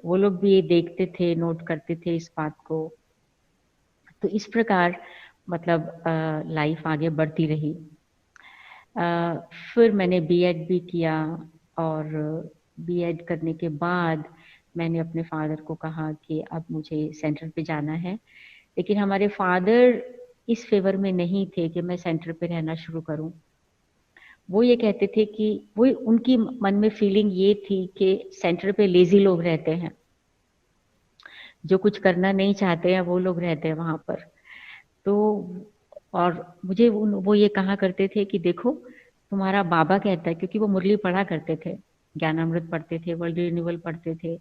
S5: वो लोग भी ये देखते थे, नोट करते थे इस बात को। तो इस प्रकार मतलब लाइफ आगे बढ़ती रही। फिर मैंने बीएड भी किया, और बीएड करने के बाद मैंने अपने फादर को कहा कि अब मुझे सेंटर पे जाना है। लेकिन हमारे फादर इस फेवर में नहीं थे कि मैं सेंटर पे रहना शुरू करूं। वो ये कहते थे कि वो, उनकी मन में फीलिंग ये थी कि सेंटर पे लेजी लोग रहते हैं, जो कुछ करना नहीं चाहते हैं वो लोग रहते हैं वहां पर। तो और मुझे वो ये कहा करते थे कि देखो तुम्हारा बाबा कहता है, क्योंकि वो मुरली पढ़ा करते थे, ज्ञानामृत पढ़ते थे, वर्ल्ड रिन्यूअल पढ़ते थे,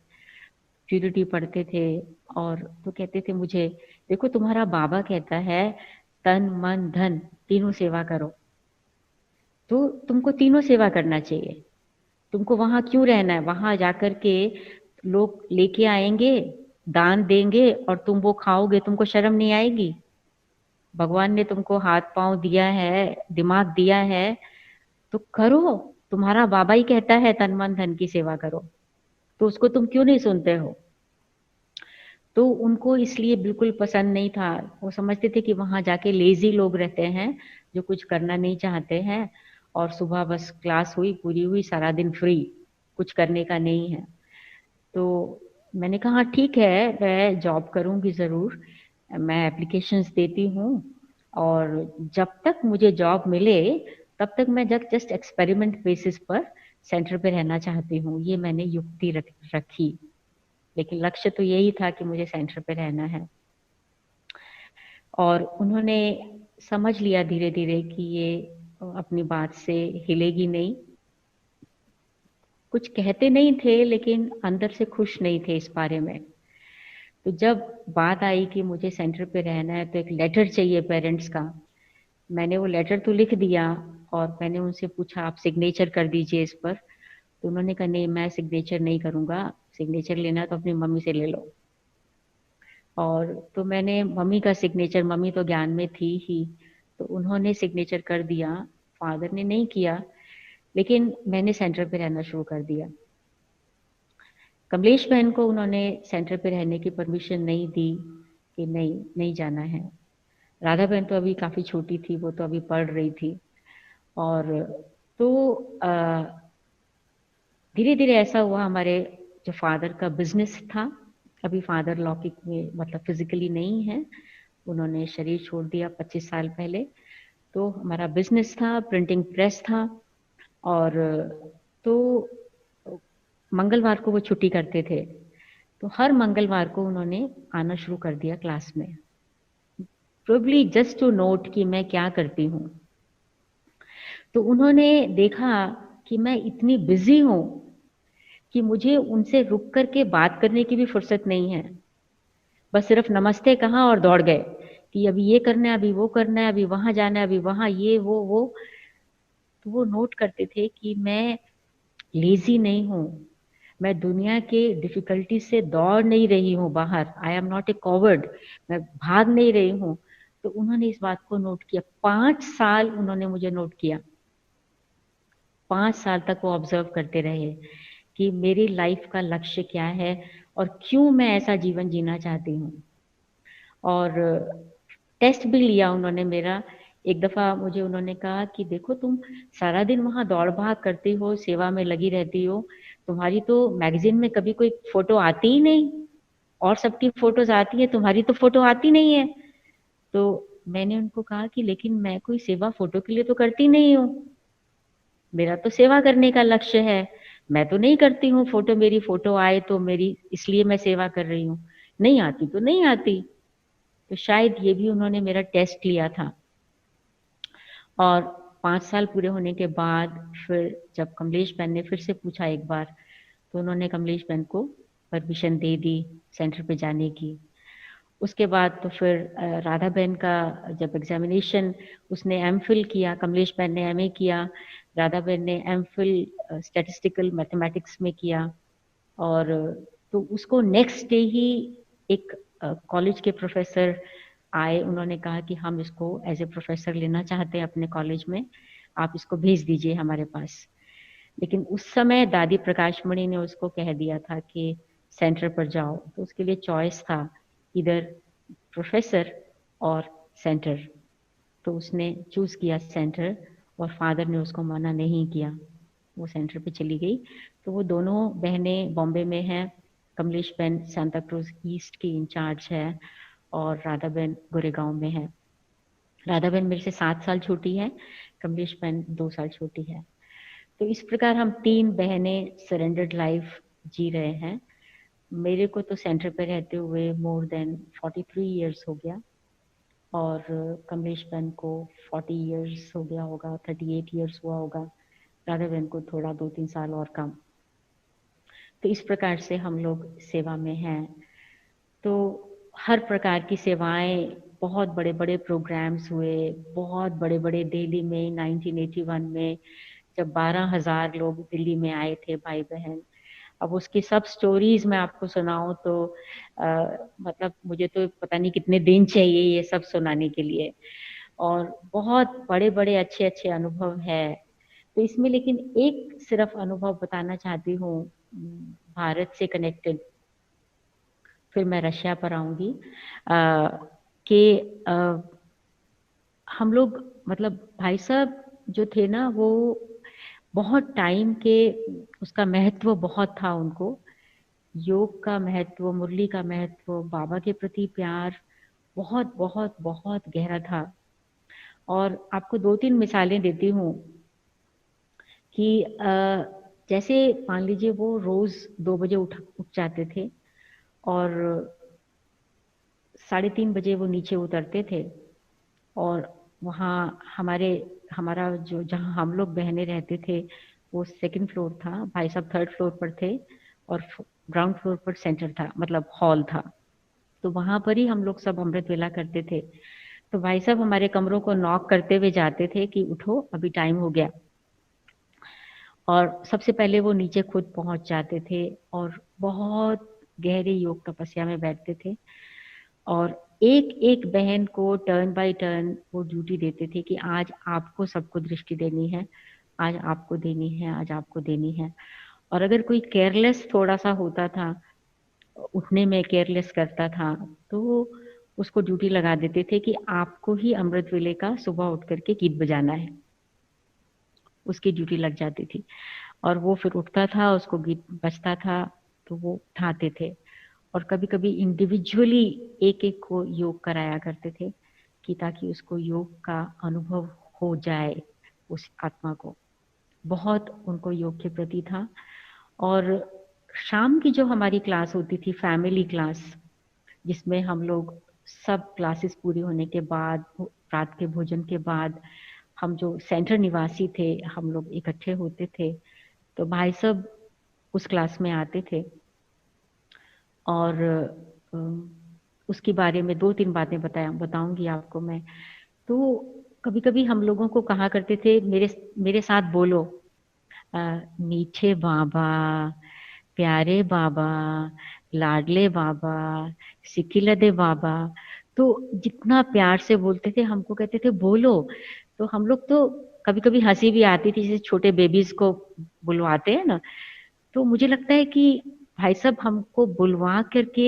S5: प्यूरिटी पढ़ते थे। और तो कहते थे मुझे, देखो तुम्हारा बाबा कहता है तन मन धन तीनों सेवा करो, तो तुमको तीनों सेवा करना चाहिए। तुमको वहां क्यों रहना है, वहां जाकर के लोग लेके आएंगे, दान देंगे, और तुम वो खाओगे, तुमको शर्म नहीं आएगी। भगवान ने तुमको हाथ पांव दिया है, दिमाग दिया है, तो करो। तुम्हारा बाबा ही कहता है तन मन धन की सेवा करो, तो उसको तुम क्यों नहीं सुनते हो। तो उनको इसलिए बिल्कुल पसंद नहीं था। वो समझते थे कि वहां जाके लेजी लोग रहते हैं, जो कुछ करना नहीं चाहते हैं, और सुबह बस क्लास हुई, पूरी हुई, सारा दिन फ्री, कुछ करने का नहीं है। तो मैंने कहा ठीक है, मैं जॉब करूंगी ज़रूर, मैं एप्लीकेशंस देती हूँ, और जब तक मुझे जॉब मिले तब तक मैं जस्ट एक्सपेरिमेंट बेसिस पर सेंटर पे रहना चाहती हूँ। ये मैंने युक्ति रखी, लेकिन लक्ष्य तो यही था कि मुझे सेंटर पे रहना है। और उन्होंने समझ लिया धीरे धीरे कि ये अपनी बात से हिलेगी नहीं। कुछ कहते नहीं थे लेकिन अंदर से खुश नहीं थे इस बारे में। तो जब बात आई कि मुझे सेंटर पे रहना है तो एक लेटर चाहिए पेरेंट्स का, मैंने वो लेटर तो लिख दिया और मैंने उनसे पूछा आप सिग्नेचर कर दीजिए इस पर। तो उन्होंने कहा नहीं, मैं सिग्नेचर नहीं करूँगा, सिग्नेचर लेना तो अपनी मम्मी से ले लो। और तो मैंने मम्मी का सिग्नेचर, मम्मी तो ज्ञान में थी ही, तो उन्होंने सिग्नेचर कर दिया, फादर ने नहीं किया, लेकिन मैंने सेंटर पे रहना शुरू कर दिया। कमलेश बहन को उन्होंने सेंटर पे रहने की परमिशन नहीं दी कि नहीं जाना है। राधा बहन तो अभी काफ़ी छोटी थी, वो तो अभी पढ़ रही थी। और तो धीरे धीरे ऐसा हुआ, हमारे जो फादर का बिजनेस था, अभी फादर लौकिक में मतलब फिजिकली नहीं है, उन्होंने शरीर छोड़ दिया 25 साल पहले। तो हमारा बिजनेस था, प्रिंटिंग प्रेस था, और तो मंगलवार को वो छुट्टी करते थे, तो हर मंगलवार को उन्होंने आना शुरू कर दिया क्लास में, प्रोबेबली जस्ट टू नोट कि मैं क्या करती हूँ। तो उन्होंने देखा कि मैं इतनी बिजी हूँ कि मुझे उनसे रुक करके बात करने की भी फुर्सत नहीं है, बस सिर्फ नमस्ते कहा और दौड़ गए कि अभी ये करना है, अभी वो करना है, अभी वहां जाना है, अभी वहां ये वो। तो वो नोट करते थे कि मैं लेजी नहीं हूँ, मैं दुनिया के डिफिकल्टी से दौड़ नहीं रही हूँ बाहर, I am not a coward, मैं भाग नहीं रही हूँ। तो उन्होंने इस बात को नोट किया, 5 साल उन्होंने मुझे नोट किया, 5 साल तक वो ऑब्जर्व करते रहे कि मेरी लाइफ का लक्ष्य क्या है और क्यों मैं ऐसा जीवन जीना चाहती हूँ। और टेस्ट भी लिया उन्होंने मेरा। एक दफा मुझे उन्होंने कहा कि देखो तुम सारा दिन वहां दौड़ भाग करती हो, सेवा में लगी रहती हो, तुम्हारी तो मैगजीन में कभी कोई फोटो आती ही नहीं, और सबकी फोटोज आती है, तुम्हारी तो फोटो आती नहीं है। तो मैंने उनको कहा कि लेकिन मैं कोई सेवा फोटो के लिए तो करती नहीं हूँ, मेरा तो सेवा करने का लक्ष्य है, मैं तो नहीं करती हूँ फोटो, मेरी फोटो आए तो मेरी इसलिए मैं सेवा कर रही हूँ, नहीं आती तो नहीं आती। तो शायद ये भी उन्होंने मेरा टेस्ट लिया था। और 5 साल पूरे होने के बाद फिर जब कमलेश बहन ने फिर से पूछा एक बार, तो उन्होंने कमलेश बहन को परमिशन दे दी सेंटर पे जाने की। उसके बाद तो फिर राधा बहन का जब एग्जामिनेशन, उसने एमफिल किया, कमलेश बहन ने एमए किया, राधा बहन ने एमफिल स्टैटिस्टिकल मैथमेटिक्स में किया। और तो उसको नेक्स्ट डे ही एक कॉलेज के प्रोफेसर आए, उन्होंने कहा कि हम इसको एज ए प्रोफेसर लेना चाहते हैं अपने कॉलेज में, आप इसको भेज दीजिए हमारे पास। लेकिन उस समय दादी प्रकाश मणि ने उसको कह दिया था कि सेंटर पर जाओ, तो उसके लिए चॉइस था इधर प्रोफेसर और सेंटर। तो उसने चूज किया सेंटर, और फादर ने उसको मना नहीं किया, वो सेंटर पे चली गई। तो वो दोनों बहनें बॉम्बे में हैं, कमलेश बहन सांता क्रूज ईस्ट की इंचार्ज है और राधा बहन गोरेगांव में है। राधा बहन मेरे से 7 साल छोटी है, कमलेश बहन 2 साल छोटी है। तो इस प्रकार हम 3 बहनें सरेंडर्ड लाइफ जी रहे हैं। मेरे को तो सेंटर पे रहते हुए मोर देन 43 इयर्स हो गया, और कमलेश बहन को 40 इयर्स हो गया होगा, 38 इयर्स हुआ होगा, राधा बहन को थोड़ा 2-3 साल और कम। तो इस प्रकार से हम लोग सेवा में हैं। तो हर प्रकार की सेवाएं, बहुत बड़े बड़े प्रोग्राम्स हुए, बहुत बड़े बड़े दिल्ली में 1981 में जब 12,000 लोग दिल्ली में आए थे भाई बहन। अब उसकी सब स्टोरीज मैं आपको सुनाऊं तो मतलब मुझे तो पता नहीं कितने दिन चाहिए ये सब सुनाने के लिए, और बहुत बड़े बड़े अच्छे अच्छे अनुभव है। तो इसमें लेकिन एक सिर्फ अनुभव बताना चाहती हूँ भारत से कनेक्टेड, फिर मैं रशिया पर आऊंगी। कि हम लोग मतलब भाई साहब जो थे ना, वो बहुत टाइम के, उसका महत्व बहुत था उनको, योग का महत्व, मुरली का महत्व, बाबा के प्रति प्यार बहुत बहुत बहुत गहरा था। और आपको 2-3 मिसालें देती हूँ कि जैसे मान लीजिए वो रोज 2 बजे उठ जाते थे और 3:30 बजे वो नीचे उतरते थे, और वहाँ हमारा जो जहाँ हम लोग बहनें रहते थे वो सेकंड फ्लोर था, भाई साहब थर्ड फ्लोर पर थे और ग्राउंड फ्लोर पर सेंटर था, मतलब हॉल था। तो वहां पर ही हम लोग सब अमृत वेला करते थे। तो भाई साहब हमारे कमरों को नॉक करते हुए जाते थे कि उठो अभी टाइम हो गया, और सबसे पहले वो नीचे खुद पहुंच जाते थे और बहुत गहरी योग तपस्या में बैठते थे। और एक एक बहन को टर्न बाय टर्न वो ड्यूटी देते थे कि आज आपको सबको दृष्टि देनी है, आज आपको देनी है, आज आपको देनी है। और अगर कोई केयरलेस थोड़ा सा होता था, उठने में केयरलेस करता था, तो उसको ड्यूटी लगा देते थे कि आपको ही अमृत वेले का सुबह उठ करके गीत बजाना है। उसकी ड्यूटी लग जाती थी और वो फिर उठता था, उसको गीत बजता था तो वो उठाते थे। और कभी कभी इंडिविजुअली एक एक को योग कराया करते थे कि ताकि उसको योग का अनुभव हो जाए, उस आत्मा को। बहुत उनको योग के प्रति था। और शाम की जो हमारी क्लास होती थी, फैमिली क्लास, जिसमें हम लोग सब क्लासेस पूरी होने के बाद, रात के भोजन के बाद, हम जो सेंटर निवासी थे हम लोग इकट्ठे होते थे। तो भाई सब उस क्लास में आते थे और अ, उसके बारे में 2-3 बातें बताऊंगी आपको मैं। तो कभी कभी हम लोगों को कहा करते थे, मेरे मेरे साथ बोलो, मीठे बाबा, प्यारे बाबा, लाडले बाबा, सिकिलदे बाबा। तो जितना प्यार से बोलते थे, हमको कहते थे बोलो। तो हम लोग तो कभी कभी हंसी भी आती थी, जैसे छोटे बेबीज को बुलवाते हैं ना। तो मुझे लगता है कि भाई साहब हमको बुलवा करके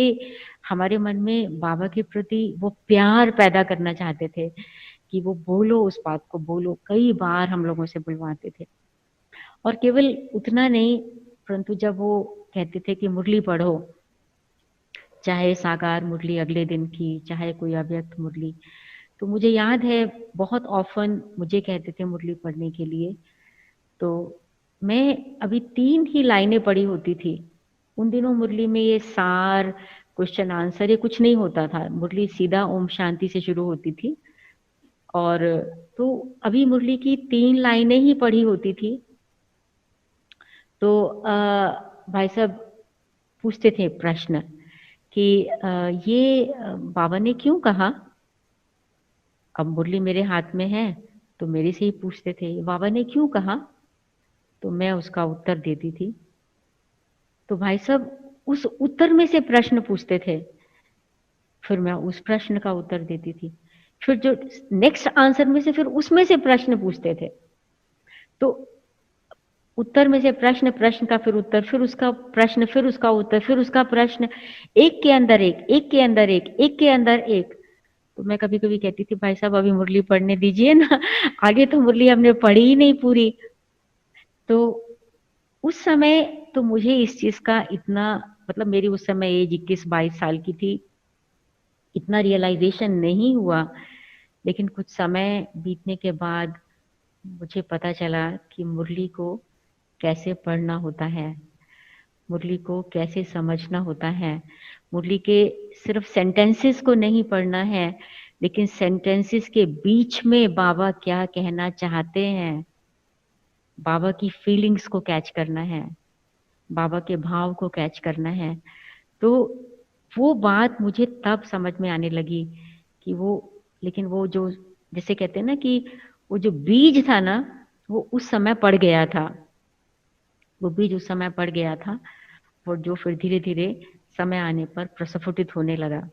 S5: हमारे मन में बाबा के प्रति वो प्यार पैदा करना चाहते थे कि वो बोलो, उस बात को बोलो। कई बार हम लोगों से बुलवाते थे। और केवल उतना नहीं, परंतु जब वो कहते थे कि मुरली पढ़ो, चाहे साकार मुरली अगले दिन की, चाहे कोई अव्यक्त मुरली, तो मुझे याद है बहुत ऑफन मुझे कहते थे मुरली पढ़ने के लिए। तो मैं अभी 3 ही लाइनें पढ़ी होती थी। उन दिनों मुरली में ये सार, क्वेश्चन आंसर, ये कुछ नहीं होता था। मुरली सीधा ओम शांति से शुरू होती थी। और तो अभी मुरली की 3 लाइनें ही पढ़ी होती थी। तो भाई साहब पूछते थे प्रश्न कि ये बाबा ने क्यों कहा। अब मुरली मेरे हाथ में है तो मेरे से ही पूछते थे, बाबा ने क्यों कहा। तो मैं उसका उत्तर देती थी। तो भाई साहब उस उत्तर में से प्रश्न पूछते थे, फिर मैं उस प्रश्न का उत्तर देती थी। फिर जो नेक्स्ट आंसर में से फिर उसमें से प्रश्न पूछते थे। तो उत्तर में से प्रश्न, प्रश्न का फिर उत्तर, फिर उसका प्रश्न, फिर उसका उत्तर, फिर उसका प्रश्न, एक के अंदर एक, एक के अंदर एक, एक के अंदर एक। तो मैं कभी कभी कहती थी, भाई साहब अभी मुरली पढ़ने दीजिए ना, आगे तो मुरली हमने पढ़ी ही नहीं पूरी। तो उस समय तो मुझे इस चीज का इतना, मतलब मेरी उस समय एज 21-22 साल की थी, इतना रियलाइजेशन नहीं हुआ। लेकिन कुछ समय बीतने के बाद मुझे पता चला कि मुरली को कैसे पढ़ना होता है, मुरली को कैसे समझना होता है। मुरली के सिर्फ सेंटेंसेस को नहीं पढ़ना है, लेकिन सेंटेंसेस के बीच में बाबा क्या कहना चाहते हैं, बाबा की फीलिंग्स को कैच करना है, बाबा के भाव को कैच करना है। तो वो बात मुझे तब समझ में आने लगी कि वो, लेकिन वो जो जैसे कहते हैं ना कि वो जो बीज था ना, वो उस समय पड़ गया था, वो बीज उस समय पड़ गया था। और जो फिर धीरे धीरे समय आने पर प्रस्फुटित होने लगा।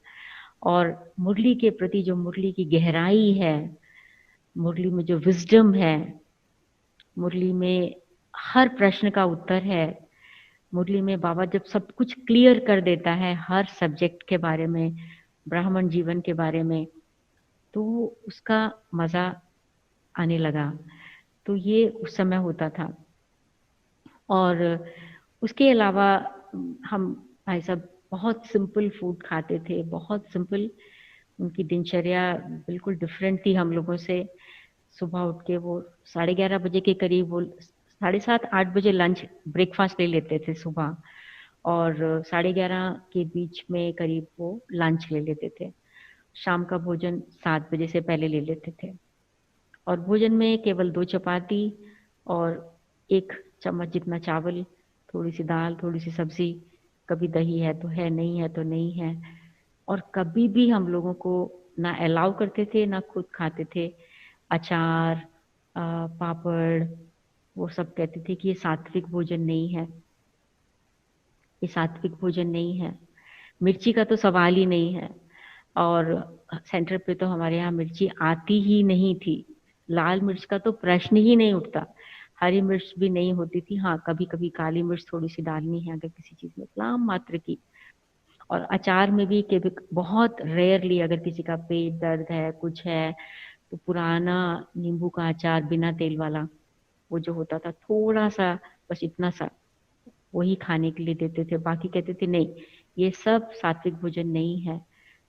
S5: और मुरली के प्रति जो मुरली की गहराई है, मुरली में जो विजडम है, मुरली में हर प्रश्न का उत्तर है, मुरली में बाबा जब सब कुछ क्लियर कर देता है हर सब्जेक्ट के बारे में, ब्राह्मण जीवन के बारे में, तो उसका मजा आने लगा। तो ये उस समय होता था। और उसके अलावा हम भाई साहब बहुत सिंपल फूड खाते थे, बहुत सिंपल। उनकी दिनचर्या बिल्कुल डिफरेंट थी हम लोगों से। सुबह उठ के वो 11:30 बजे के करीब, वो 7:30-8 बजे लंच ब्रेकफास्ट ले लेते थे सुबह, और 11:30 के बीच में करीब वो लंच ले लेते थे। शाम का भोजन 7 बजे से पहले ले लेते थे। और भोजन में केवल 2 चपाती और 1 चम्मच जितना चावल, थोड़ी सी दाल, थोड़ी सी सब्जी, कभी दही है तो है, नहीं है तो नहीं है। और कभी भी हम लोगों को ना अलाउ करते थे ना खुद खाते थे अचार, पापड़, वो सब कहते थे कि ये सात्विक भोजन नहीं है, ये सात्विक भोजन नहीं है। मिर्ची का तो सवाल ही नहीं है। और सेंटर पे तो हमारे यहाँ मिर्ची आती ही नहीं थी, लाल मिर्च का तो प्रश्न ही नहीं उठता। हरी मिर्च भी नहीं होती थी, हाँ कभी कभी काली मिर्च थोड़ी सी डालनी है अगर किसी चीज में, नाम मात्र की। और अचार में भी बहुत रेयरली अगर किसी का पेट दर्द है, कुछ है, तो पुराना नींबू का अचार बिना तेल वाला, वो जो होता था थोड़ा सा, बस इतना सा, वही खाने के लिए देते थे। बाकी कहते थे नहीं, ये सब सात्विक भोजन नहीं है।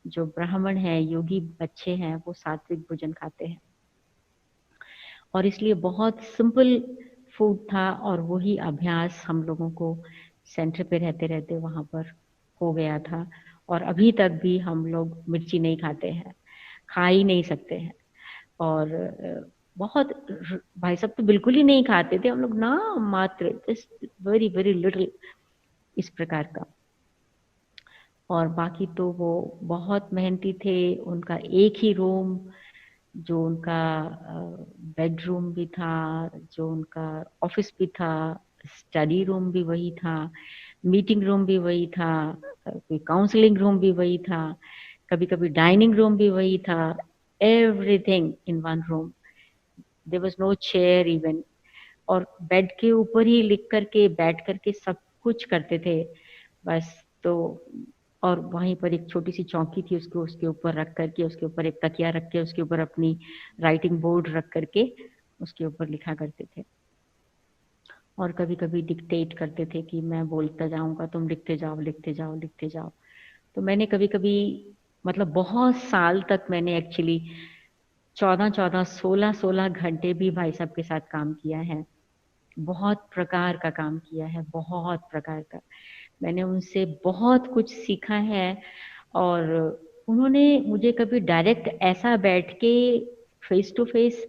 S5: जो ब्राह्मण है, योगी बच्चे हैं, वो सात्विक भोजन खाते हैं। और इसलिए बहुत सिंपल फूड था और वही अभ्यास हम लोगों को सेंटर पे रहते रहते वहां पर हो गया था। और अभी तक भी हम लोग मिर्ची नहीं खाते हैं, खा ही नहीं सकते हैं। और बहुत भाई साहब तो बिल्कुल ही नहीं खाते थे हम लोग, ना मात्र, जस्ट वेरी वेरी लिटिल, इस प्रकार का। और बाकी तो वो बहुत मेहनती थे। उनका एक ही रूम, जो उनका बेडरूम भी था, जो उनका ऑफिस भी था, स्टडी रूम भी वही था, मीटिंग रूम भी वही था, कोई काउंसलिंग रूम भी वही था, कभी कभी डाइनिंग रूम भी वही था, everything in one room. There was no chair even. और बेड के ऊपर ही लिख करके बैठ करके सब कुछ करते थे बस। तो और वहीं पर एक छोटी सी चौकी थी, उसको उसके ऊपर रख करके, उसके ऊपर एक तकिया रख के, उसके ऊपर अपनी राइटिंग बोर्ड रख करके उसके ऊपर लिखा करते थे। और कभी कभी डिक्टेट करते थे कि मैं बोलता जाऊंगा, तुम लिखते जाओ लिखते जाओ लिखते जाओ। तो मैंने कभी कभी, मतलब बहुत साल तक मैंने एक्चुअली 14-14, 16-16 घंटे भी भाई साहब के साथ काम किया है। बहुत प्रकार का काम किया है, बहुत प्रकार का। मैंने उनसे बहुत कुछ सीखा है। और उन्होंने मुझे कभी डायरेक्ट ऐसा बैठ के फेस टू फेस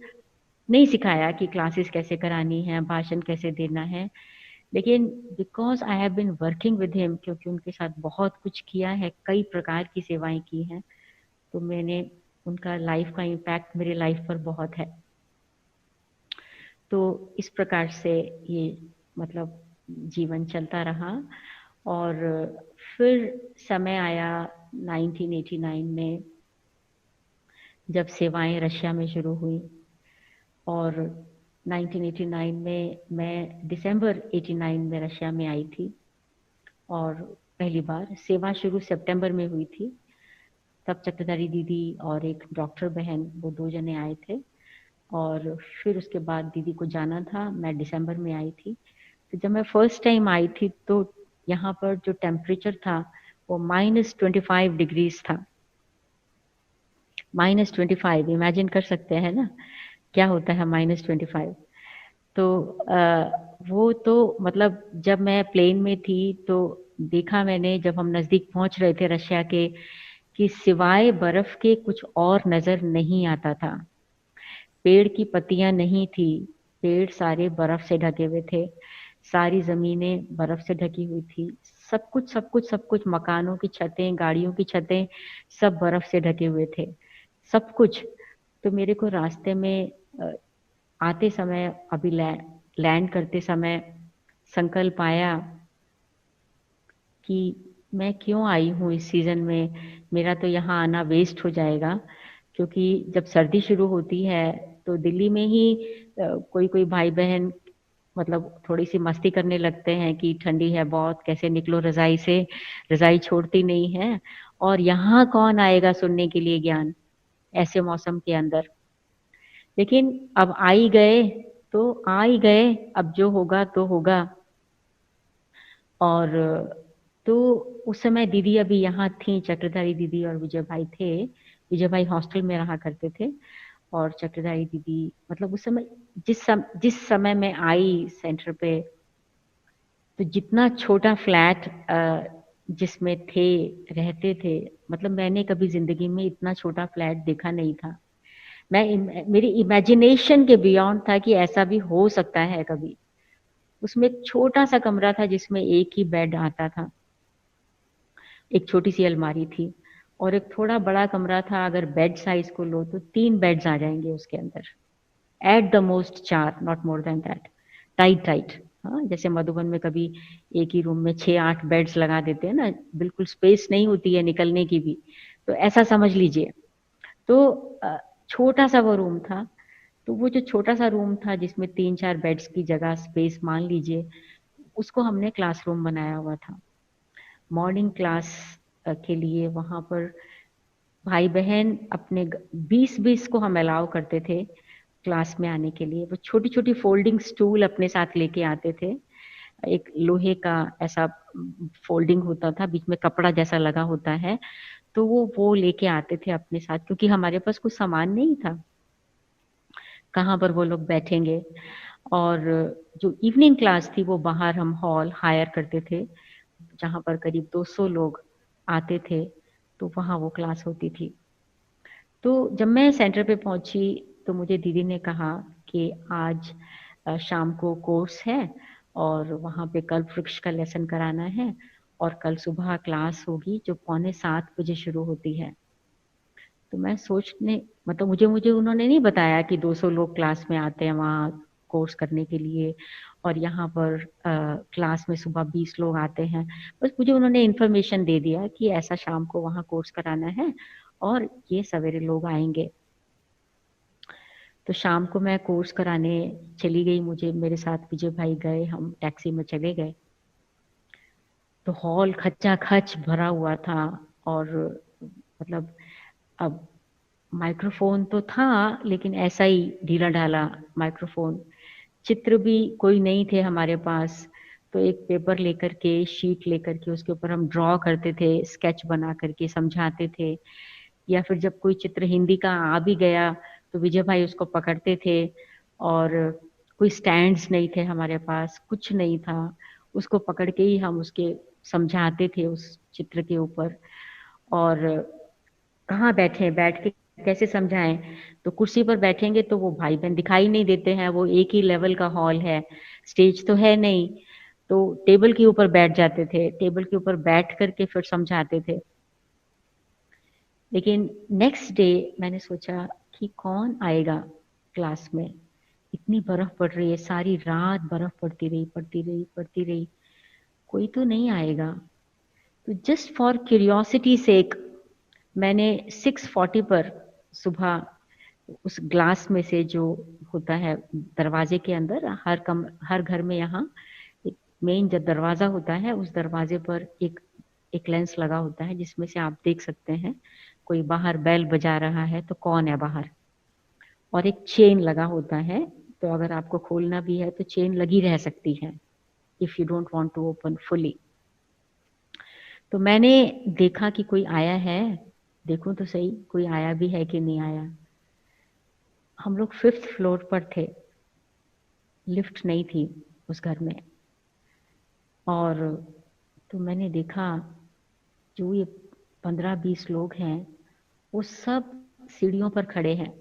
S5: नहीं सिखाया कि क्लासेस कैसे करानी है, भाषण कैसे देना है। लेकिन because I have been working with him, क्योंकि उनके साथ बहुत कुछ किया है, कई प्रकार की सेवाएं की हैं, तो मैंने, उनका लाइफ का इम्पैक्ट मेरे लाइफ पर बहुत है। तो इस प्रकार से ये मतलब जीवन चलता रहा। और फिर समय आया 1989 में, जब सेवाएं रशिया में शुरू हुई। और 1989 में मैं दिसंबर 89 में रशिया में आई थी। और पहली बार सेवा शुरू सितंबर में हुई थी। तब चक्रधारी दीदी और एक डॉक्टर बहन, वो 2 जने आए थे। और फिर उसके बाद दीदी को जाना था, मैं दिसंबर में आई थी। तो जब मैं फर्स्ट टाइम आई थी तो यहाँ पर जो टेम्परेचर था वो -25 डिग्रीज था। -25, इमेजिन कर सकते हैं ना क्या होता है -25। तो वो तो मतलब जब मैं प्लेन में थी तो देखा मैंने, जब हम नज़दीक पहुंच रहे थे रशिया के, कि सिवाय बर्फ के कुछ और नज़र नहीं आता था। पेड़ की पत्तियां नहीं थी, पेड़ सारे बर्फ से ढके हुए थे, सारी जमीनें बर्फ से ढकी हुई थी, सब कुछ सब कुछ सब कुछ, मकानों की छतें, गाड़ियों की छतें, सब बर्फ से ढके हुए थे, सब कुछ। तो मेरे को रास्ते में आते समय, अभी लैंड करते समय संकल्प आया कि मैं क्यों आई हूँ इस सीजन में, मेरा तो यहाँ आना वेस्ट हो जाएगा। क्योंकि जब सर्दी शुरू होती है तो दिल्ली में ही कोई कोई भाई बहन मतलब थोड़ी सी मस्ती करने लगते हैं कि ठंडी है बहुत, कैसे निकलो रजाई से, रजाई छोड़ती नहीं है। और यहाँ कौन आएगा सुनने के लिए ज्ञान ऐसे मौसम के अंदर। लेकिन अब आ ही गए तो आ ही गए, अब जो होगा तो होगा। और तो उस समय दीदी अभी यहाँ थी, चक्रधारी दीदी और विजय भाई थे। विजय भाई हॉस्टल में रहा करते थे और चक्रधारी दीदी, मतलब उस समय जिस समय मैं आई सेंटर पे, तो जितना छोटा फ्लैट जिसमें रहते थे, मतलब मैंने कभी जिंदगी में इतना छोटा फ्लैट देखा नहीं था। मेरी इमेजिनेशन के बियॉन्ड था कि ऐसा भी हो सकता है कभी। उसमें एक छोटा सा कमरा था जिसमें एक ही बेड आता था, एक छोटी सी अलमारी थी, और एक थोड़ा बड़ा कमरा था, अगर बेड साइज को लो तो 3 बेड्स आ जाएंगे उसके अंदर, at the most 4, not more than that, tight tight. हाँ, जैसे मधुबन में कभी एक ही रूम में 6-8 बेड्स लगा देते हैं ना, बिल्कुल स्पेस नहीं होती है निकलने की भी, तो ऐसा समझ लीजिए। तो छोटा सा वो रूम था। तो वो जो छोटा सा रूम था जिसमें 3-4 बेड्स की जगह स्पेस मान लीजिए, उसको हमने क्लासरूम बनाया हुआ था। मॉर्निंग क्लास के लिए वहां पर भाई बहन अपने 20-20 को हम अलाउ करते थे क्लास में आने के लिए। वो छोटी छोटी फोल्डिंग स्टूल अपने साथ लेके आते थे, एक लोहे का ऐसा फोल्डिंग होता था, बीच में कपड़ा जैसा लगा होता है, तो वो लेके आते थे अपने साथ, क्योंकि हमारे पास कुछ सामान नहीं था, कहाँ पर वो लोग बैठेंगे। और जो इवनिंग क्लास थी वो बाहर हम हॉल हायर करते थे, जहाँ पर करीब 200 लोग आते थे, तो वहाँ वो क्लास होती थी। तो जब मैं सेंटर पे पहुंची तो मुझे दीदी ने कहा कि आज शाम को कोर्स है और वहाँ पे कल्प वृक्ष का लेसन कराना है, और कल सुबह क्लास होगी जो 6:45 शुरू होती है। तो मैं सोचने, मतलब मुझे मुझे उन्होंने नहीं बताया कि 200 लोग क्लास में आते हैं वहाँ कोर्स करने के लिए, और यहाँ पर क्लास में सुबह 20 लोग आते हैं। बस मुझे उन्होंने इन्फॉर्मेशन दे दिया कि ऐसा शाम को वहाँ कोर्स कराना है और ये सवेरे लोग आएंगे। तो शाम को मैं कोर्स कराने चली गई, मुझे मेरे साथ विजय भाई गए, हम टैक्सी में चले गए। तो हॉल खच्चा खच भरा हुआ था, और मतलब अब माइक्रोफोन तो था लेकिन ऐसा ही ढीला ढाला माइक्रोफोन, चित्र भी कोई नहीं थे हमारे पास। तो एक पेपर लेकर के, शीट लेकर के उसके ऊपर हम ड्रॉ करते थे, स्केच बना करके समझाते थे, या फिर जब कोई चित्र हिंदी का आ भी गया तो विजय भाई उसको पकड़ते थे। और कोई स्टैंड्स नहीं थे हमारे पास, कुछ नहीं था, उसको पकड़ के ही हम उसके समझाते थे उस चित्र के ऊपर। और कहाँ बैठे, बैठ के कैसे समझाएं, तो कुर्सी पर बैठेंगे तो वो भाई बहन दिखाई नहीं देते हैं, वो एक ही लेवल का हॉल है, स्टेज तो है नहीं, तो टेबल के ऊपर बैठ जाते थे, टेबल के ऊपर बैठ करके फिर समझाते थे। लेकिन नेक्स्ट डे मैंने सोचा कि कौन आएगा क्लास में, इतनी बर्फ पड़ रही है, सारी रात बर्फ पड़ती रही पड़ती रही पड़ती रही, कोई तो नहीं आएगा। तो जस्ट फॉर क्यूरियोसिटी सेक मैंने 6:40 पर सुबह उस ग्लास में से, जो होता है दरवाजे के अंदर, हर घर में यहाँ एक मेन जो दरवाजा होता है, उस दरवाजे पर एक लेंस लगा होता है जिसमें से आप देख सकते हैं कोई बाहर बेल बजा रहा है तो कौन है बाहर, और एक चेन लगा होता है, तो अगर आपको खोलना भी है तो चेन लगी रह सकती है, if you don't want to open fully. तो मैंने देखा कि कोई आया है, देखूं तो सही कोई आया भी है कि नहीं आया। हम लोग 5th फ्लोर पर थे, लिफ्ट नहीं थी उस घर में, और तो मैंने देखा जो ये 15-20 लोग हैं वो सब सीढ़ियों पर खड़े हैं,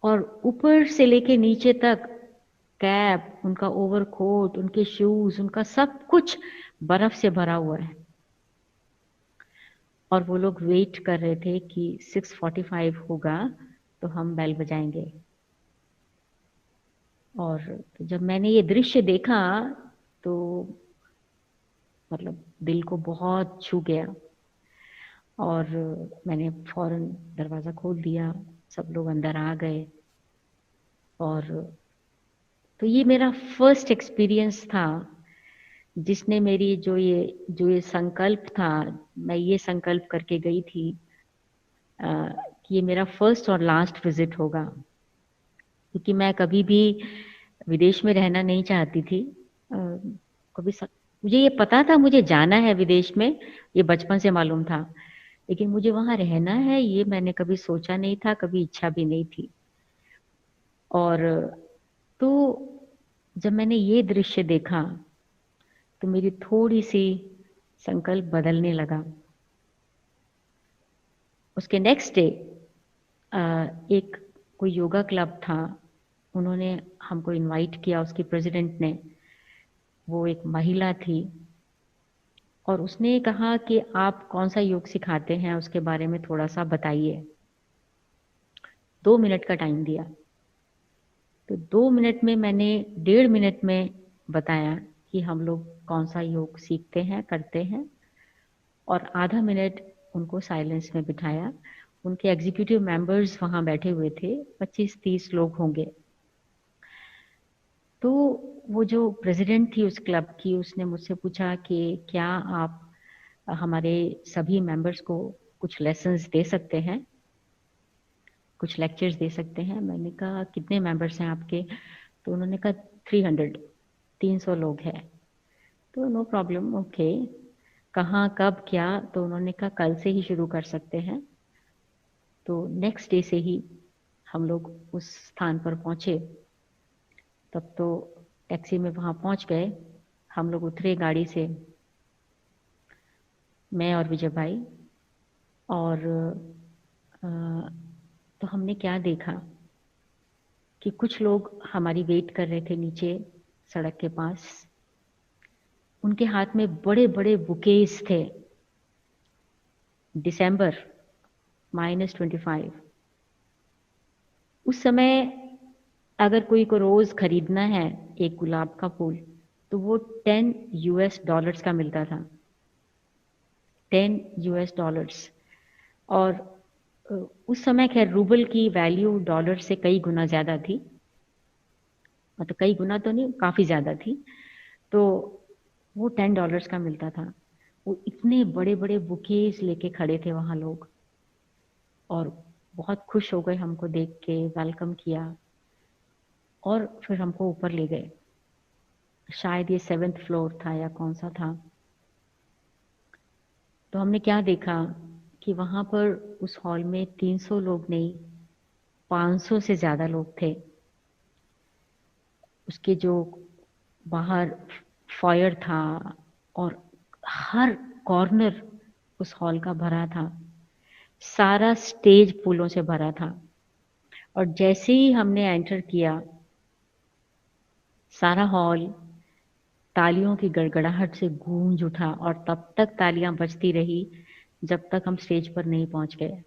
S5: और ऊपर से लेके नीचे तक कैप, उनका ओवरकोट, उनके शूज, उनका सब कुछ बर्फ से भरा हुआ है। और वो लोग वेट कर रहे थे कि 6:45 होगा तो हम बेल बजाएंगे। और तो जब मैंने ये दृश्य देखा तो मतलब दिल को बहुत छू गया, और मैंने फौरन दरवाज़ा खोल दिया, सब लोग अंदर आ गए। और तो ये मेरा फर्स्ट एक्सपीरियंस था जिसने मेरी जो ये संकल्प था, मैं ये संकल्प करके गई थी कि ये मेरा फर्स्ट और लास्ट विजिट होगा, क्योंकि मैं कभी भी विदेश में रहना नहीं चाहती थी। मुझे ये पता था मुझे जाना है विदेश में, ये बचपन से मालूम था, लेकिन मुझे वहां रहना है ये मैंने कभी सोचा नहीं था, कभी इच्छा भी नहीं थी। और तो जब मैंने ये दृश्य देखा तो मेरी थोड़ी सी संकल्प बदलने लगा। उसके नेक्स्ट डे एक कोई योगा क्लब था, उन्होंने हमको इनवाइट किया, उसकी प्रेसिडेंट ने, वो एक महिला थी, और उसने कहा कि आप कौन सा योग सिखाते हैं, उसके बारे में थोड़ा सा बताइए। 2 मिनट का टाइम दिया। तो 2 मिनट में मैंने 1.5 मिनट में बताया कि हम लोग कौन सा योग सीखते हैं, करते हैं, और आधा मिनट उनको साइलेंस में बिठाया। उनके एग्जीक्यूटिव मेंबर्स वहां बैठे हुए थे, 25-30 लोग होंगे। तो वो जो प्रेसिडेंट थी उस क्लब की, उसने मुझसे पूछा कि क्या आप हमारे सभी मेंबर्स को कुछ लेसन्स दे सकते हैं, कुछ लेक्चर्स दे सकते हैं। मैंने कहा कितने मेंबर्स हैं आपके? तो उन्होंने कहा 300 लोग हैं। तो नो प्रॉब्लम, ओके, कहाँ, कब, क्या? तो उन्होंने कहा कल से ही शुरू कर सकते हैं। तो नेक्स्ट डे से ही हम लोग उस स्थान पर पहुंचे। तब तो टैक्सी में वहां पहुंच गए, हम लोग उतरे गाड़ी से, मैं और विजय भाई, और तो हमने क्या देखा कि कुछ लोग हमारी वेट कर रहे थे नीचे सड़क के पास। उनके हाथ में बड़े बड़े बुकेस थे। दिसंबर -25, उस समय अगर कोई को रोज खरीदना है एक गुलाब का फूल, तो वो $10 का मिलता था। $10। और उस समय खैर रूबल की वैल्यू डॉलर से कई गुना ज्यादा थी, मतलब कई गुना तो नहीं, काफी ज्यादा थी। तो वो $10 का मिलता था। वो इतने बड़े बड़े बुकेस लेके खड़े थे वहां लोग, और बहुत खुश हो गए हमको देख के, वेलकम किया, और फिर हमको ऊपर ले गए। शायद ये 7th फ्लोर था या कौन सा था। तो हमने क्या देखा कि वहां पर उस हॉल में 300 लोग नहीं, 500 से ज्यादा लोग थे। उसके जो बाहर फॉयर था, और हर कॉर्नर उस हॉल का भरा था। सारा स्टेज फूलों से भरा था। और जैसे ही हमने एंटर किया, सारा हॉल तालियों की गड़गड़ाहट से गूंज उठा, और तब तक तालियां बजती रही जब तक हम स्टेज पर नहीं पहुंच गए।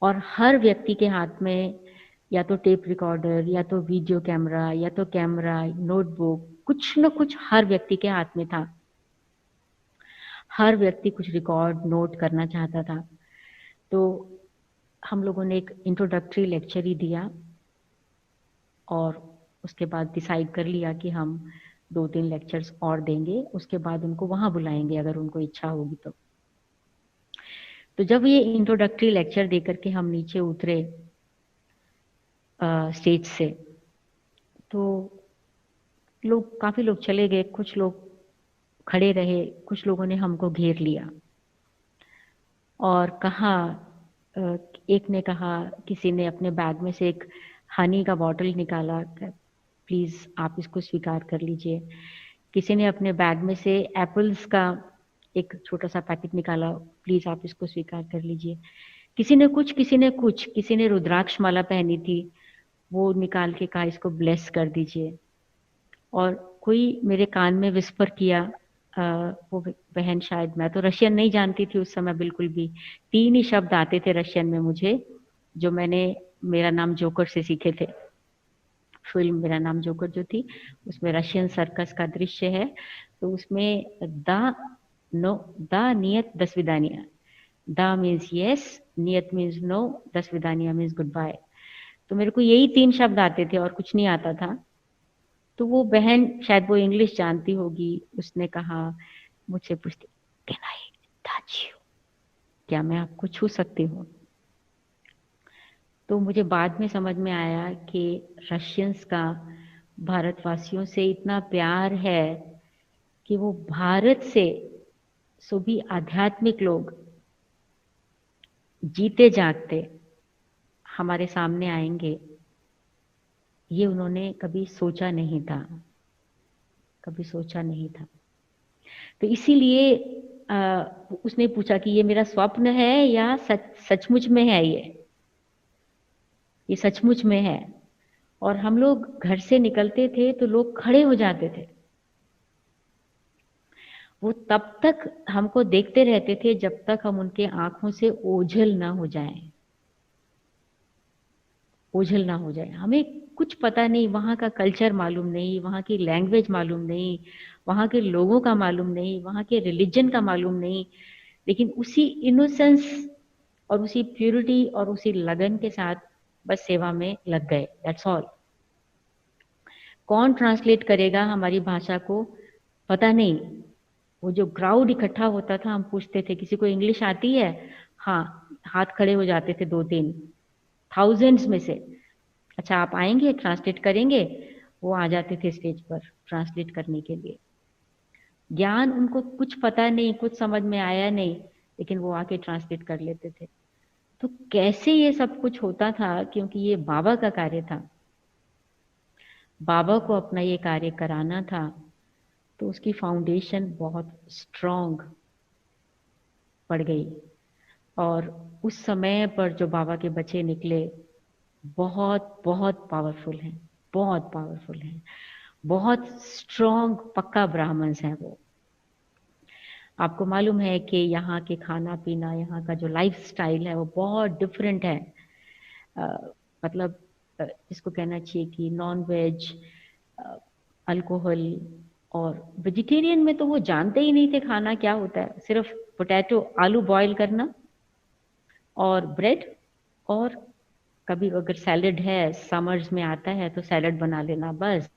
S5: और हर व्यक्ति के हाथ में या तो टेप रिकॉर्डर, या तो वीडियो कैमरा, या तो कैमरा, नोटबुक, कुछ न कुछ हर व्यक्ति के हाथ में था। हर व्यक्ति कुछ रिकॉर्ड नोट करना चाहता था। तो हम लोगों ने एक इंट्रोडक्टरी लेक्चर ही दिया, और उसके बाद डिसाइड कर लिया कि हम 2-3 लेक्चर्स और देंगे, उसके बाद उनको वहां बुलाएंगे अगर उनको इच्छा होगी तो। तो जब ये इंट्रोडक्टरी लेक्चर देकर के हम नीचे उतरे स्टेज से, तो काफी लोग चले गए, कुछ लोग खड़े रहे, कुछ लोगों ने हमको घेर लिया और कहा, एक ने कहा, किसी ने अपने बैग में से एक हनी का बॉटल निकाला, प्लीज आप इसको स्वीकार कर लीजिए। किसी ने अपने बैग में से एप्पल्स का एक छोटा सा पैकेट निकाला, प्लीज आप इसको स्वीकार कर लीजिए। किसी ने कुछ, किसी ने रुद्राक्ष माला पहनी थी, वो निकाल के कहा इसको ब्लेस कर दीजिए। और कोई मेरे कान में विस्पर किया, वो बहन, शायद, मैं तो रशियन नहीं जानती थी उस समय बिल्कुल भी, 3 ही शब्द आते थे रशियन में मुझे, जो मैंने मेरा नाम जोकर से सीखे थे। फिल्म मेरा नाम जोकर जो थी, उसमें रशियन सर्कस का दृश्य है, तो उसमें द नियत दसविदानिया, द मीन्स यस, नियत मीन्स नो, दसविदानिया मीन्स गुड बाय। तो मेरे को यही 3 शब्द आते थे और कुछ नहीं आता था। तो वो बहन, शायद वो इंग्लिश जानती होगी, उसने कहा, मुझसे पूछती, कैन आई टच यू, क्या मैं आपको छू सकती हूँ? तो मुझे बाद में समझ में आया कि रशियंस का भारतवासियों से इतना प्यार है कि वो भारत से सभी आध्यात्मिक लोग जीते जागते हमारे सामने आएंगे, ये उन्होंने कभी सोचा नहीं था, कभी सोचा नहीं था। तो इसीलिए उसने पूछा कि ये मेरा स्वप्न है या सचमुच में है ये। ये सचमुच में है। और हम लोग घर से निकलते थे तो लोग खड़े हो जाते थे, वो तब तक हमको देखते रहते थे जब तक हम उनके आंखों से ओझल ना हो जाएं, ओझल ना हो जाए। हमें कुछ पता नहीं, वहाँ का कल्चर मालूम नहीं, वहाँ की लैंग्वेज मालूम नहीं, वहाँ के लोगों का मालूम नहीं, वहाँ के रिलीजन का मालूम नहीं, लेकिन उसी इनोसेंस और उसी प्योरिटी और उसी लगन के साथ बस सेवा में लग गए। That's all. कौन ट्रांसलेट करेगा हमारी भाषा को, पता नहीं। वो जो क्राउड इकट्ठा होता था, हम पूछते थे किसी को इंग्लिश आती है, हाँ, हाथ खड़े हो जाते थे 2-3 थाउजेंड्स में से। अच्छा आप आएंगे, ट्रांसलेट करेंगे, वो आ जाते थे स्टेज पर ट्रांसलेट करने के लिए। ज्ञान उनको कुछ पता नहीं, कुछ समझ में आया नहीं, लेकिन वो आके ट्रांसलेट कर लेते थे। तो कैसे ये सब कुछ होता था? क्योंकि ये बाबा का कार्य था, बाबा को अपना ये कार्य कराना था, तो उसकी फाउंडेशन बहुत स्ट्रॉन्ग पड़ गई। और उस समय पर जो बाबा के बच्चे निकले, बहुत बहुत पावरफुल हैं, बहुत पावरफुल हैं, बहुत स्ट्रॉन्ग पक्का ब्राह्मण्स हैं वो। आपको मालूम है कि यहाँ के खाना पीना, यहाँ का जो लाइफ स्टाइल है वो बहुत डिफरेंट है। मतलब इसको कहना चाहिए कि नॉन वेज, अल्कोहल और वेजिटेरियन में तो वो जानते ही नहीं थे खाना क्या होता है। सिर्फ पोटैटो, आलू बॉईल करना और ब्रेड, और कभी अगर सैलेड है, समर्स में आता है तो सैलेड बना लेना, बस।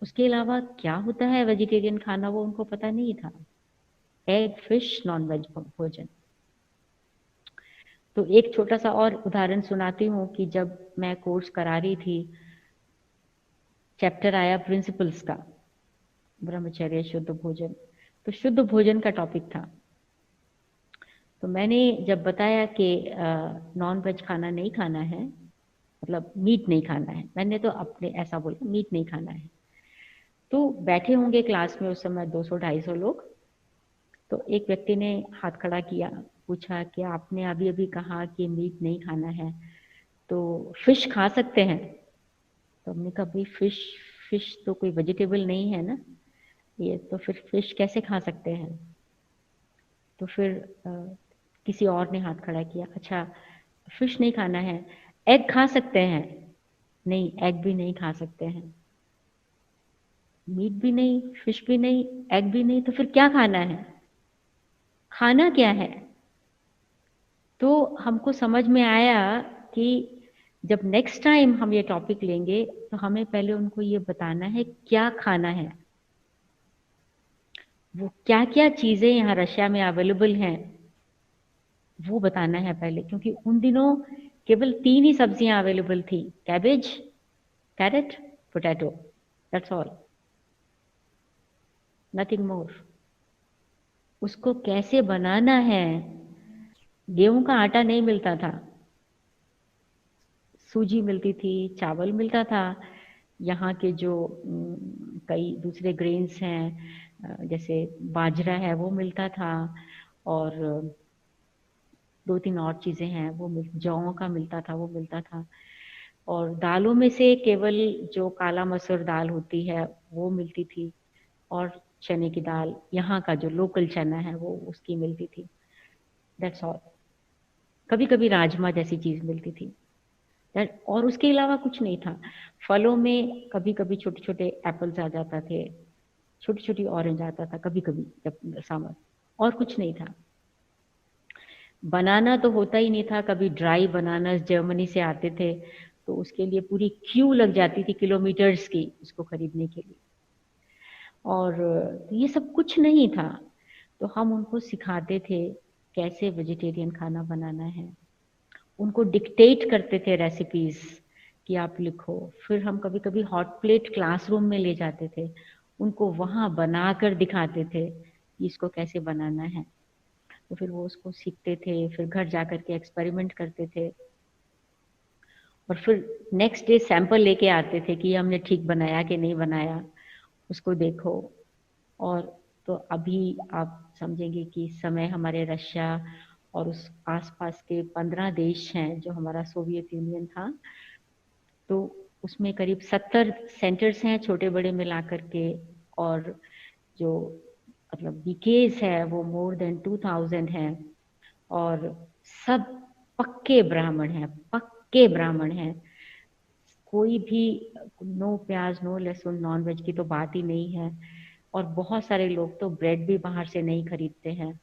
S5: उसके अलावा क्या होता है वेजिटेरियन खाना, वो उनको पता नहीं था। एग, फिश, नॉन वेज भोजन। तो एक छोटा सा और उदाहरण सुनाती हूँ कि जब मैं कोर्स करा रही थी, चैप्टर आया प्रिंसिपल्स का, ब्रह्मचर्य, शुद्ध भोजन। तो शुद्ध भोजन का टॉपिक था। तो मैंने जब बताया कि नॉन वेज खाना नहीं खाना है, मतलब मीट नहीं खाना है, मैंने तो अपने ऐसा बोला, मीट नहीं खाना है। तो बैठे होंगे क्लास में उस समय 200-250 लोग। तो एक व्यक्ति ने हाथ खड़ा किया, पूछा कि आपने अभी अभी कहा कि मीट नहीं खाना है, तो फिश खा सकते हैं? तो हमने कहा भाई फिश तो कोई वेजिटेबल नहीं है ना, ये तो फिर फिश कैसे खा सकते हैं? तो फिर किसी और ने हाथ खड़ा किया, अच्छा फिश नहीं खाना है, एग खा सकते हैं? नहीं, एग भी नहीं खा सकते हैं। मीट भी नहीं, फिश भी नहीं, एग भी नहीं, तो फिर क्या खाना है? खाना क्या है? तो हमको समझ में आया कि जब नेक्स्ट टाइम हम ये टॉपिक लेंगे तो हमें पहले उनको ये बताना है क्या खाना है, वो क्या क्या चीजें यहाँ रशिया में अवेलेबल हैं वो बताना है पहले। क्योंकि उन दिनों केवल 3 ही सब्जियां अवेलेबल थी, cabbage, carrot, potato, that's all, nothing more. उसको कैसे बनाना है, गेहूं का आटा नहीं मिलता था, सूजी मिलती थी, चावल मिलता था, यहाँ के जो कई दूसरे ग्रेन्स हैं जैसे बाजरा है वो मिलता था, और 2-3 और चीजें हैं वो जौ का मिलता था, वो मिलता था। और दालों में से केवल जो काला मसूर दाल होती है वो मिलती थी, और चने की दाल, यहाँ का जो लोकल चना है वो उसकी मिलती थी, दैट्स ऑल। कभी कभी राजमा जैसी चीज मिलती थी, और उसके अलावा कुछ नहीं था। फलों में कभी कभी छोटे छोटे एप्पल्स आ जाता थे, छोटी छोटी ऑरेंज आता था कभी कभी जब समर, और कुछ नहीं था। बनाना तो होता ही नहीं था, कभी ड्राई बनाना जर्मनी से आते थे तो उसके लिए पूरी क्यू लग जाती थी किलोमीटर्स की उसको खरीदने के लिए, और ये सब कुछ नहीं था। तो हम उनको सिखाते थे कैसे वेजिटेरियन खाना बनाना है, उनको डिक्टेट करते थे रेसिपीज कि आप लिखो। फिर हम कभी कभी हॉट प्लेट क्लासरूम में ले जाते थे, उनको वहां बनाकर दिखाते थे कि इसको कैसे बनाना है। तो फिर वो उसको सीखते थे, फिर घर जाकर के एक्सपेरिमेंट करते थे, और फिर नेक्स्ट डे सैंपल लेके आते थे कि हमने ठीक बनाया कि नहीं बनाया, उसको देखो। और तो अभी आप समझेंगे कि इस समय हमारे रशिया और उस आसपास के 15 देश हैं जो हमारा सोवियत यूनियन था, तो उसमें करीब 70 सेंटर्स हैं छोटे बड़े मिलाकर के, और जो मतलब बीकेज है वो मोर देन 2000 हैं, और सब पक्के ब्राह्मण हैं, पक्के ब्राह्मण हैं। कोई भी नो प्याज नो लहसुन नॉन वेज की तो बात ही नहीं है। और बहुत सारे लोग तो ब्रेड भी बाहर से नहीं खरीदते हैं,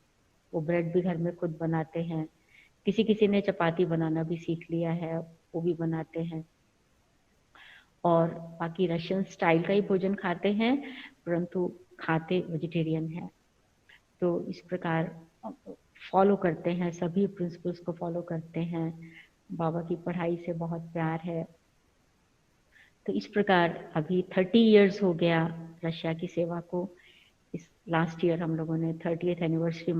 S5: वो ब्रेड भी घर में खुद बनाते हैं। किसी किसी ने चपाती बनाना भी सीख लिया है, वो भी बनाते हैं। और बाकी रशियन स्टाइल का ही भोजन खाते हैं, परंतु खाते वेजिटेरियन हैं। तो इस प्रकार फॉलो करते हैं, सभी प्रिंसिपल्स को फॉलो करते हैं। बाबा की पढ़ाई से बहुत प्यार है। तो इस प्रकार अभी 30 इयर्स हो गया रशिया की सेवा को। इस लास्ट ईयर हम लोगों ने 30th एनिवर्सरी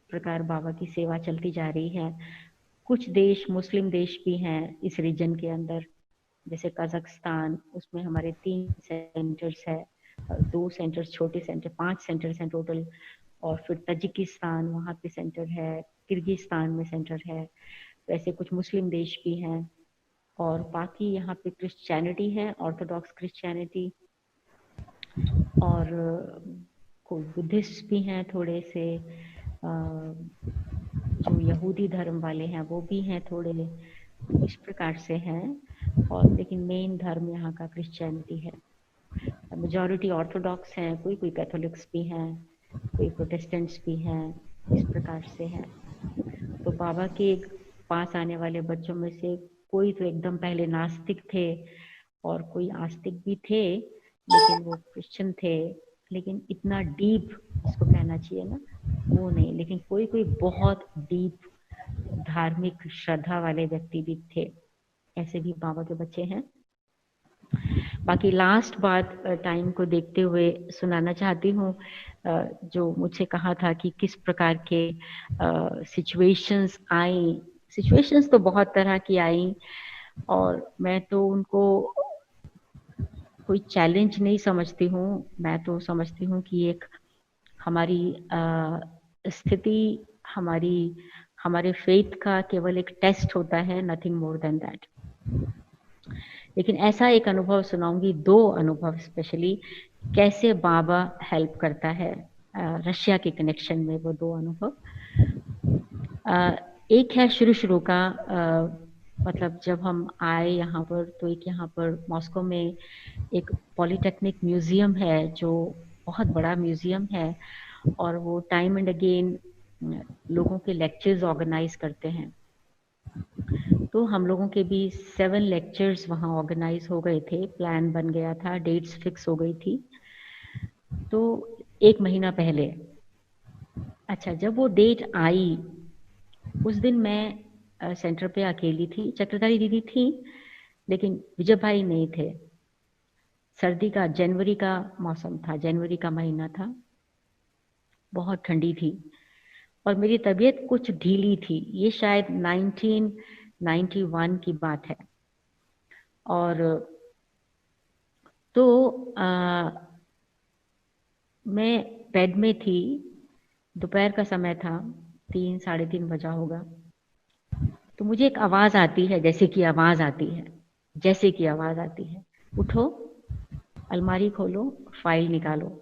S5: प्रकार बाबा की सेवा चलती जा रही है। कुछ देश मुस्लिम देश भी हैं इस रीजन के अंदर, जैसे कजाकिस्तान, उसमें हमारे 3 सेंटर्स है, 2 सेंटर्स छोटे सेंटर, 5 सेंटर्स हैं टोटल। और फिर तजिकिस्तान, वहाँ पे सेंटर है, किर्गिस्तान में सेंटर है। वैसे कुछ मुस्लिम देश भी हैं, और बाकी यहाँ पे क्रिश्चियनिटी है, ऑर्थोडॉक्स क्रिश्चियनिटी, और कोई बुद्धिस्ट भी हैं थोड़े से, जो यहूदी धर्म वाले हैं वो भी हैं थोड़े, इस प्रकार से हैं। और लेकिन मेन धर्म यहाँ का क्रिश्चियनिटी है। मेजॉरिटी ऑर्थोडॉक्स हैं, कोई कोई कैथोलिक्स भी हैं, कोई प्रोटेस्टेंट्स भी हैं, इस प्रकार से हैं। तो बाबा के पास आने वाले बच्चों में से कोई तो एकदम पहले नास्तिक थे, और कोई आस्तिक भी थे, लेकिन वो क्रिश्चियन थे, लेकिन इतना डीप इसको कहना चाहिए ना, वो नहीं। लेकिन कोई कोई बहुत डीप धार्मिक श्रद्धा वाले व्यक्ति भी थे, ऐसे भी बाबा के बच्चे हैं। बाकी लास्ट बात टाइम को देखते हुए सुनाना चाहती हूँ, जो मुझसे कहा था कि किस प्रकार के सिचुएशंस आई। सिचुएशंस तो बहुत तरह की आई, और मैं तो उनको कोई चैलेंज नहीं समझती हूँ। मैं तो समझती हूँ कि एक हमारी स्थिति, हमारे फेथ का केवल एक टेस्ट होता है, नथिंग मोर देन दैट। लेकिन ऐसा एक अनुभव सुनाऊंगी, 2 अनुभव स्पेशली, कैसे बाबा हेल्प करता है रशिया के कनेक्शन में। वो 2 अनुभव, एक है शुरू का, मतलब जब हम आए यहाँ पर, तो एक यहाँ पर मॉस्को में एक पॉलीटेक्निक म्यूजियम है, जो बहुत बड़ा म्यूजियम है, और वो टाइम एंड अगेन लोगों के लेक्चर्स ऑर्गेनाइज करते हैं। तो हम लोगों के भी 7 लेक्चर्स वहाँ ऑर्गेनाइज हो गए थे, प्लान बन गया था, डेट्स फिक्स हो गई थी। तो 1 महीना पहले, अच्छा जब वो डेट आई, उस दिन मैं सेंटर पे अकेली थी, चक्रधारी दीदी थी, लेकिन विजय भाई नहीं थे। सर्दी का, जनवरी का मौसम था, जनवरी का महीना था, बहुत ठंडी थी, और मेरी तबीयत कुछ ढीली थी। ये शायद 1991 की बात है। और तो मैं बेड में थी, दोपहर का समय था, 3 साढ़े 3 बजा होगा। तो मुझे एक आवाज आती है, जैसे कि आवाज आती है, जैसे कि आवाज आती है, उठो, अलमारी खोलो, फाइल निकालो।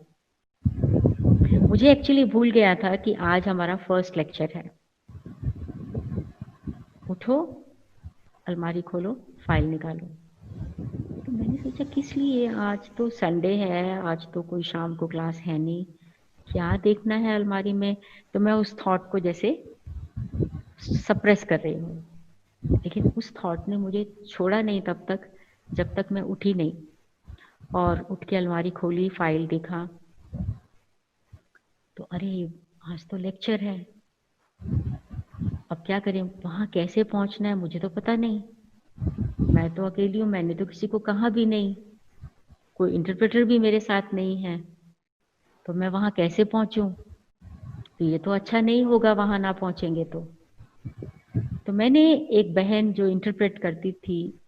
S5: मुझे एक्चुअली भूल गया था कि आज हमारा फर्स्ट लेक्चर है। उठो, अलमारी खोलो, फाइल निकालो। तो मैंने सोचा किस लिए, आज तो संडे है, आज तो कोई शाम को क्लास है नहीं, क्या देखना है अलमारी में। तो मैं उस थॉट को जैसे सप्रेस कर रही हूँ, लेकिन उस थॉट ने मुझे छोड़ा नहीं तब तक, जब तक मैं उठी नहीं। और उठ के अलमारी खोली, फाइल देखा, तो अरे आज तो लेक्चर है, अब क्या करें, वहां कैसे पहुंचना है मुझे तो पता नहीं। मैं तो अकेली हूँ, मैंने तो किसी को कहा भी नहीं, कोई इंटरप्रेटर भी मेरे साथ नहीं है, तो मैं वहां कैसे पहुंचूं। तो ये तो अच्छा नहीं होगा वहां ना पहुंचेंगे तो मैंने एक बहन जो इंटरप्रेट करती थी,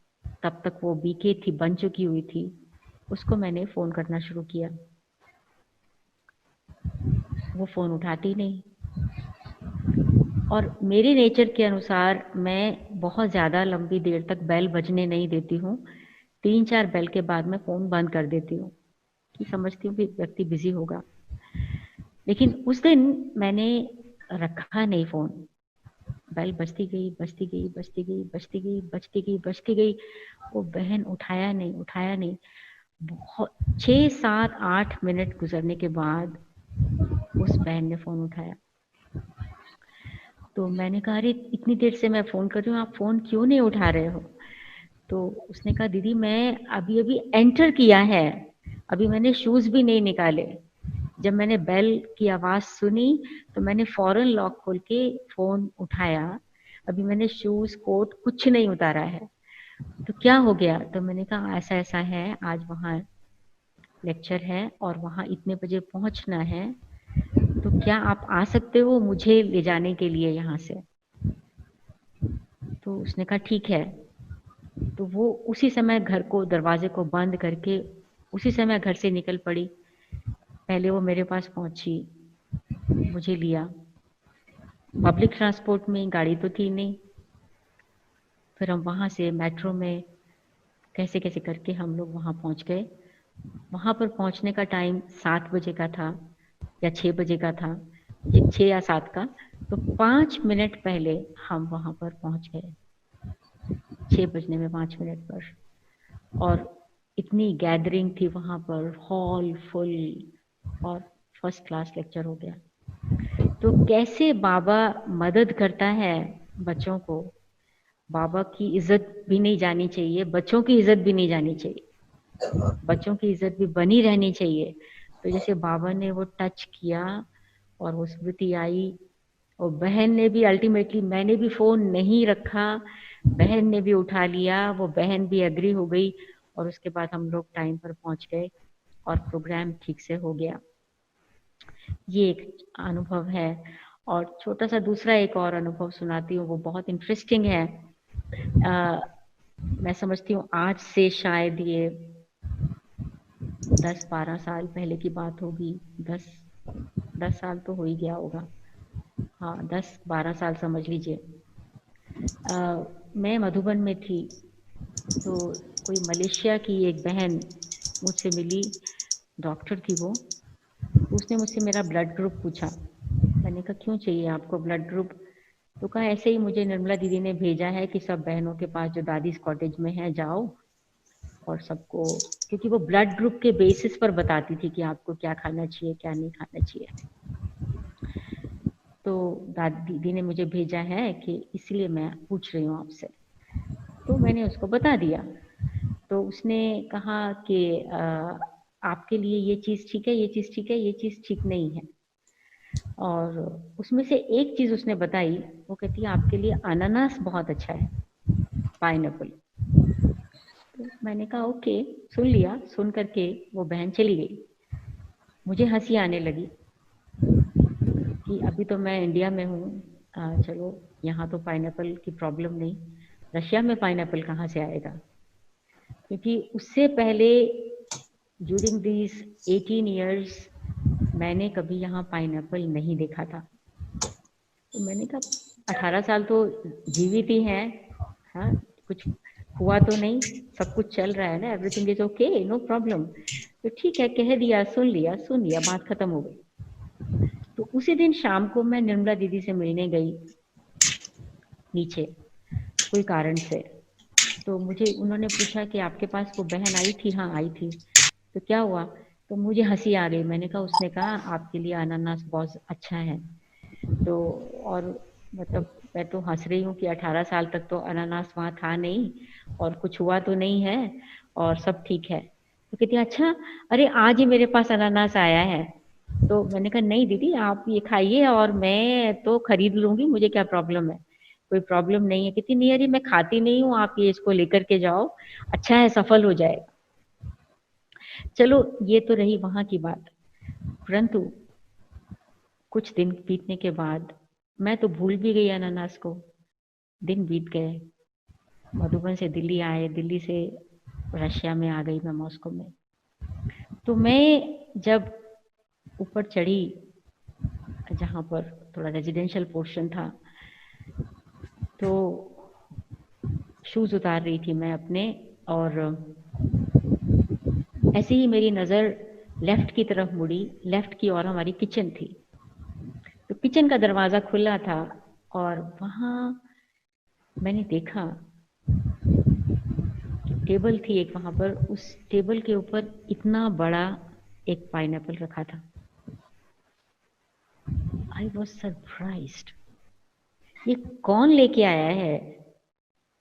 S5: तब तक वो बीके थी, बन चुकी हुई थी, उसको मैंने फोन करना शुरू किया। वो फ़ोन उठाती नहीं। और मेरे नेचर के अनुसार मैं बहुत ज़्यादा लंबी देर तक बेल बजने नहीं देती हूँ। 3-4 बेल के बाद मैं फ़ोन बंद कर देती हूँ कि समझती हूँ कि व्यक्ति बिज़ी होगा। लेकिन उस दिन मैंने रखा नहीं फ़ोन। बेल बजती गई, बजती गई, बजती गई, बजती गई, बजती गई, बजती गई। वो बहन उठाया नहीं, उठाया नहीं। बहुत 6, 7, 8 मिनट गुजरने के बाद उस बहन ने फ़ोन उठाया। तो मैंने कहा, अरे इतनी देर से मैं फ़ोन कर रही हूँ, आप फ़ोन क्यों नहीं उठा रहे हो? तो उसने कहा, दीदी मैं अभी अभी एंटर किया है, अभी मैंने शूज़ भी नहीं निकाले। जब मैंने बेल की आवाज़ सुनी तो मैंने फौरन लॉक खोल के फ़ोन उठाया। अभी मैंने शूज़ कोट कुछ नहीं उतारा है। तो क्या हो गया? तो मैंने कहा, ऐसा ऐसा है, आज वहाँ लेक्चर है और वहाँ इतने बजे पहुँचना है, तो क्या आप आ सकते हो मुझे ले जाने के लिए यहाँ से? तो उसने कहा ठीक है। तो वो उसी समय घर को, दरवाजे को बंद करके उसी समय घर से निकल पड़ी। पहले वो मेरे पास पहुंची, मुझे लिया। पब्लिक ट्रांसपोर्ट में गाड़ी तो थी नहीं। फिर हम वहाँ से मेट्रो में कैसे कैसे करके हम लोग वहाँ पहुँच गए। वहाँ पर पहुँचने का टाइम 7 बजे का था या 6 बजे का था, 6 या 7 का। तो 5 मिनट पहले हम वहाँ पर पहुँच गए, 6 बजने में 5 मिनट पर। और इतनी गैदरिंग थी वहाँ पर, हॉल फुल, और फर्स्ट क्लास लेक्चर हो गया। तो कैसे बाबा मदद करता है बच्चों को। बाबा की इज्जत भी नहीं जानी चाहिए, बच्चों की इज्जत भी नहीं जानी चाहिए, बच्चों की इज्जत भी बनी रहनी चाहिए। तो जैसे बाबा ने वो टच किया और वो स्मृति आई, और बहन ने भी अल्टीमेटली, मैंने भी फोन नहीं रखा, बहन ने भी उठा लिया, वो बहन भी एग्री हो गई, और उसके बाद हम लोग टाइम पर पहुंच गए और प्रोग्राम ठीक से हो गया। ये एक अनुभव है। और छोटा सा दूसरा एक और अनुभव सुनाती हूँ, वो बहुत इंटरेस्टिंग है। मैं समझती हूँ आज से शायद ये 10-12 साल पहले की बात होगी। 10 साल तो हो ही गया होगा, हाँ 10-12 साल समझ लीजिए। मैं मधुबन में थी, तो कोई मलेशिया की एक बहन मुझसे मिली, डॉक्टर थी वो। उसने मुझसे मेरा ब्लड ग्रुप पूछा। मैंने कहा क्यों चाहिए आपको ब्लड ग्रुप? तो कहा ऐसे ही मुझे निर्मला दीदी ने भेजा है कि सब बहनों के पास जो दादीज कॉटेज में है जाओ और सबको, क्योंकि वो ब्लड ग्रुप के बेसिस पर बताती थी कि आपको क्या खाना चाहिए क्या नहीं खाना चाहिए। तो दादी दीदी ने मुझे भेजा है कि इसलिए मैं पूछ रही हूँ आपसे। तो मैंने उसको बता दिया। तो उसने कहा कि आपके लिए ये चीज़ ठीक है, ये चीज़ ठीक है, ये चीज़ ठीक नहीं है। और उसमें से एक चीज़ उसने बताई, वो कहती है आपके लिए अनानास बहुत अच्छा है, पाइनएप्पल। तो मैंने कहा ओके, सुन लिया। सुन करके वो बहन चली गई। मुझे हंसी आने लगी कि अभी तो मैं इंडिया में हूँ, चलो यहाँ तो पाइनएप्पल की प्रॉब्लम नहीं, रशिया में पाइनएप्पल कहाँ से आएगा? क्योंकि उससे पहले ड्यूरिंग दिस 18 इयर्स मैंने कभी यहाँ पाइनएप्पल नहीं देखा था। तो मैंने कहा 18 साल तो जीवित ही हैं, हाँ कुछ हुआ तो नहीं, सब कुछ चल रहा है ना, everything is okay, no problem. तो ठीक है, कह दिया, सुन लिया, बात खत्म हो गई। तो उसी दिन शाम को मैं निर्मला दीदी से मिलने गई नीचे कोई कारण से। तो मुझे उन्होंने पूछा कि आपके पास वो बहन आई थी? हाँ आई थी। तो क्या हुआ? तो मुझे हंसी आ गई। मैंने कहा, उसने कहा आपके लिए अनानास बहुत अच्छा है। तो और मतलब मैं तो हंस रही हूँ कि 18 साल तक तो अनानास वहाँ था नहीं और कुछ हुआ तो नहीं है और सब ठीक है। तो कहती अच्छा, अरे आज ही मेरे पास अनानास आया है। तो मैंने कहा नहीं दीदी, आप ये खाइए और मैं तो खरीद लूंगी, मुझे क्या प्रॉब्लम है, कोई प्रॉब्लम नहीं है। कहती नहीं अरे मैं खाती नहीं हूँ, आप ये इसको लेकर के जाओ, अच्छा है, सफल हो जाएगा। चलो ये तो रही वहां की बात। परंतु कुछ दिन बीतने के बाद मैं तो भूल भी गई अनानास को। दिन बीत गए, मधुबन से दिल्ली आए, दिल्ली से रशिया में आ गई मैं, मॉस्को में। तो मैं जब ऊपर चढ़ी जहाँ पर थोड़ा रेजिडेंशियल पोर्शन था। तो शूज उतार रही थी मैं अपने, और ऐसे ही मेरी नज़र लेफ्ट की तरफ मुड़ी। लेफ्ट की ओर हमारी किचन थी। तो किचन का दरवाज़ा खुला था और वहाँ मैंने देखा टेबल थी एक वहाँ पर। उस टेबल के ऊपर इतना बड़ा एक पाइनएप्पल रखा था। I was surprised. ये कौन लेके आया है?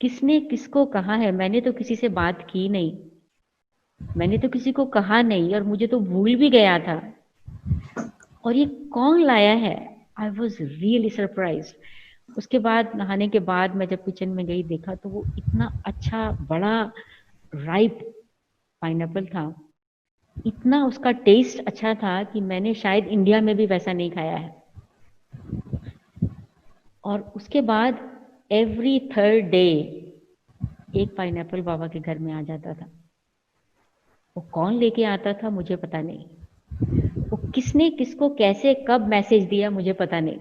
S5: किसने किसको कहा है? मैंने तो किसी से बात की नहीं, मैंने तो किसी को कहा नहीं, और मुझे तो भूल भी गया था। और ये कौन लाया है? I was really surprise. उसके बाद नहाने के बाद मैं जब किचन में गई, देखा तो वो इतना अच्छा बड़ा राइप पाइनएप्पल था। इतना उसका टेस्ट अच्छा था कि मैंने शायद इंडिया में भी वैसा नहीं खाया है। और उसके बाद एवरी थर्ड डे एक पाइनएप्पल बाबा के घर में आ जाता था। वो कौन लेके आता था मुझे पता नहीं, वो किसने किसको कैसे कब मैसेज दिया मुझे पता नहीं।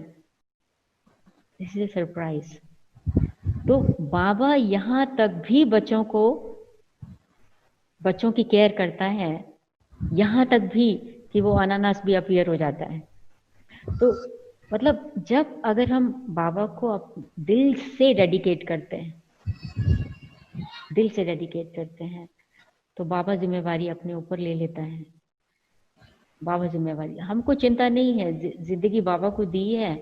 S5: This is a surprise. तो बाबा यहाँ तक भी बच्चों की केयर करता है, यहाँ तक भी कि वो अनानास भी अपीयर हो जाता है। तो मतलब जब अगर हम बाबा को दिल से डेडिकेट करते हैं, तो बाबा जिम्मेवारी अपने ऊपर ले लेता है। बाबा जिम्मेवारी, हमको चिंता नहीं है, जिंदगी बाबा को दी है,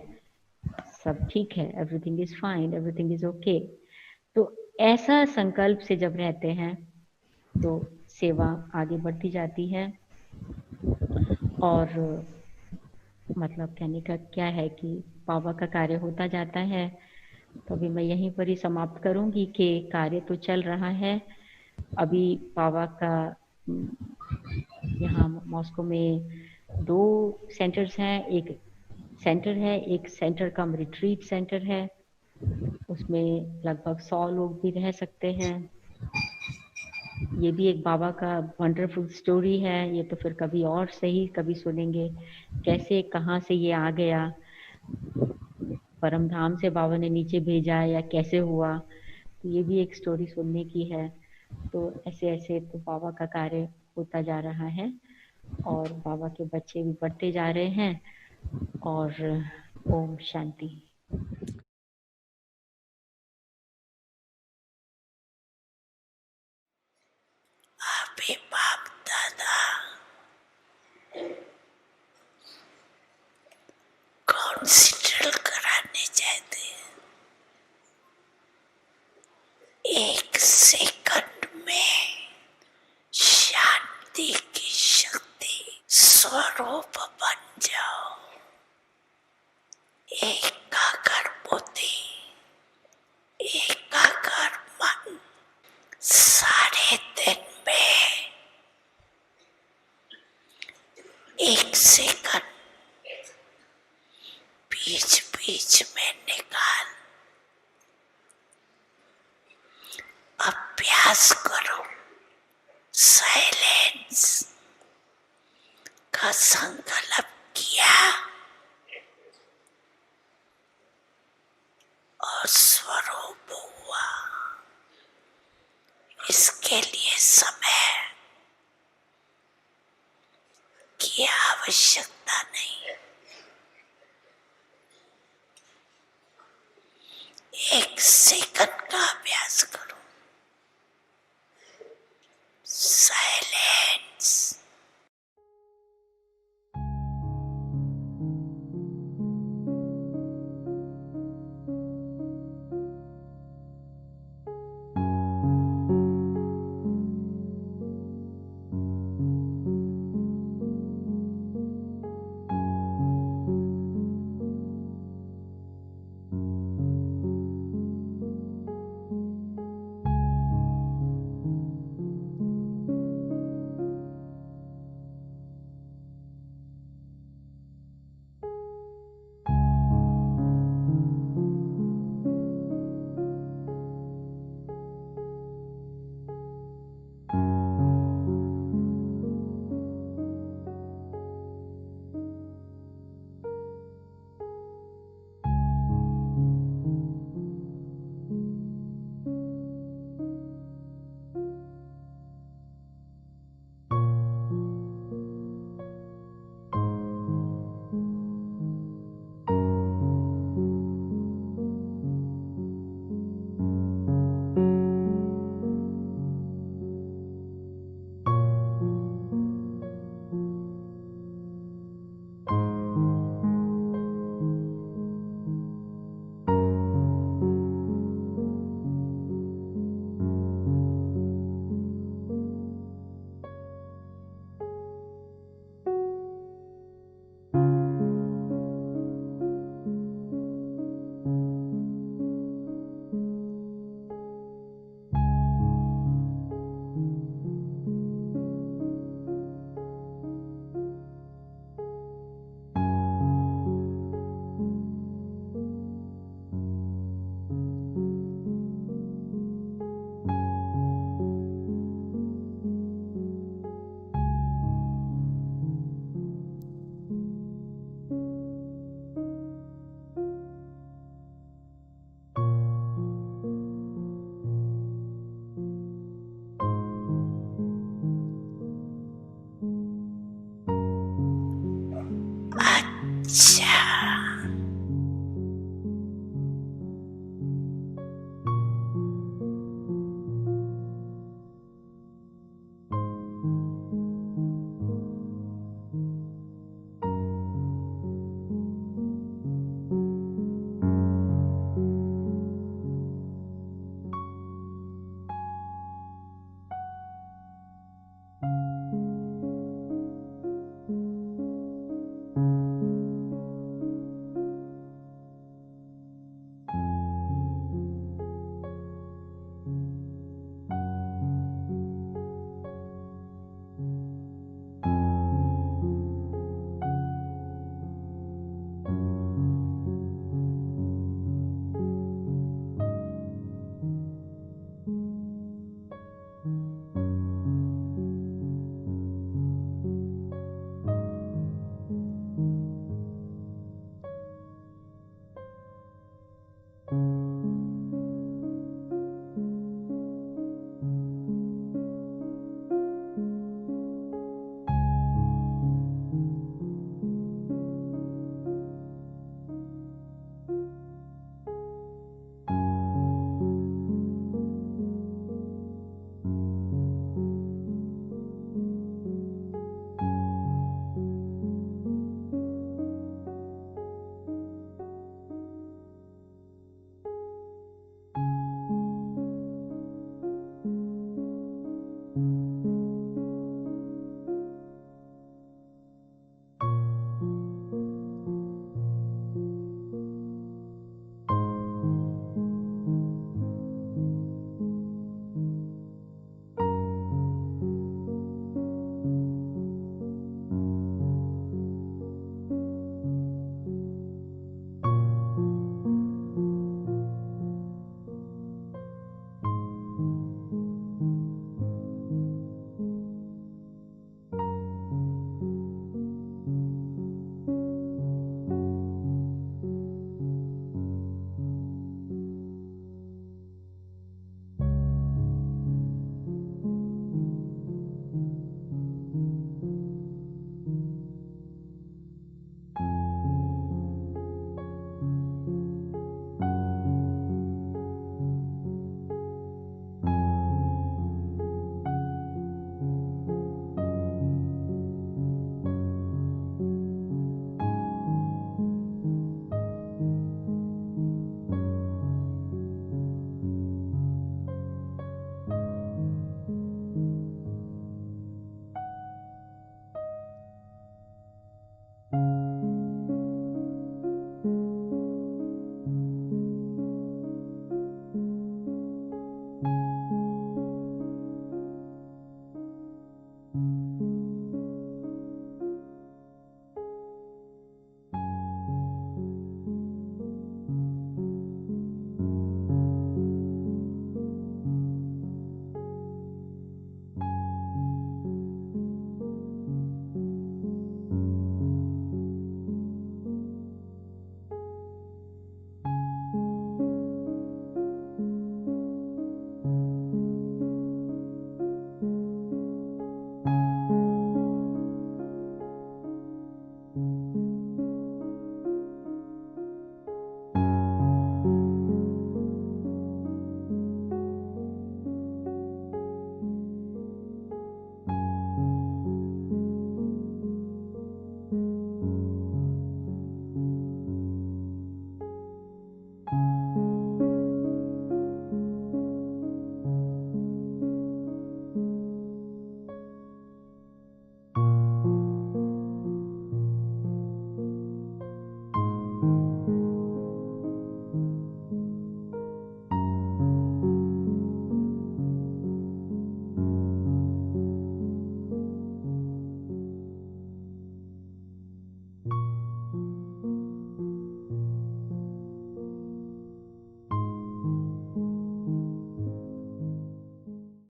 S5: सब ठीक है, everything is fine, everything is okay. तो ऐसा संकल्प से जब रहते हैं तो सेवा आगे बढ़ती जाती है। और मतलब कहने का क्या है कि बाबा का कार्य होता जाता है। तो अभी मैं यहीं पर ही समाप्त करूंगी कि कार्य तो चल रहा है। अभी बाबा का यहाँ मॉस्को में 2 सेंटर्स हैं। एक सेंटर है, एक सेंटर कम रिट्रीट सेंटर है, उसमें लगभग 100 लोग भी रह सकते हैं। ये भी एक बाबा का वंडरफुल स्टोरी है। ये तो फिर कभी और सही कभी सुनेंगे, कैसे कहाँ से ये आ गया, परम धाम से बाबा ने नीचे भेजा या कैसे हुआ। तो ये भी एक स्टोरी सुनने की है। तो ऐसे ऐसे तो बाबा का कार्य होता जा रहा है और बाबा के बच्चे भी बढ़ते जा रहे हैं। और ओम शांति।
S6: अभी बाप दादा काउंसिल कराने चाहते हैं। 1 सेकंड में शांति की शक्ति स्वरूप बन जाओ। एकाग्र बुद्धि, एकाग्र मन, सारे दिन में 1 सेकंड बीच बीच में निकाल अभ्यास करो। साइलेंस का संकल्प किया और स्वरूप हुआ। इसके लिए समय की आवश्यकता नहीं। 1 सेकंड का अभ्यास करो।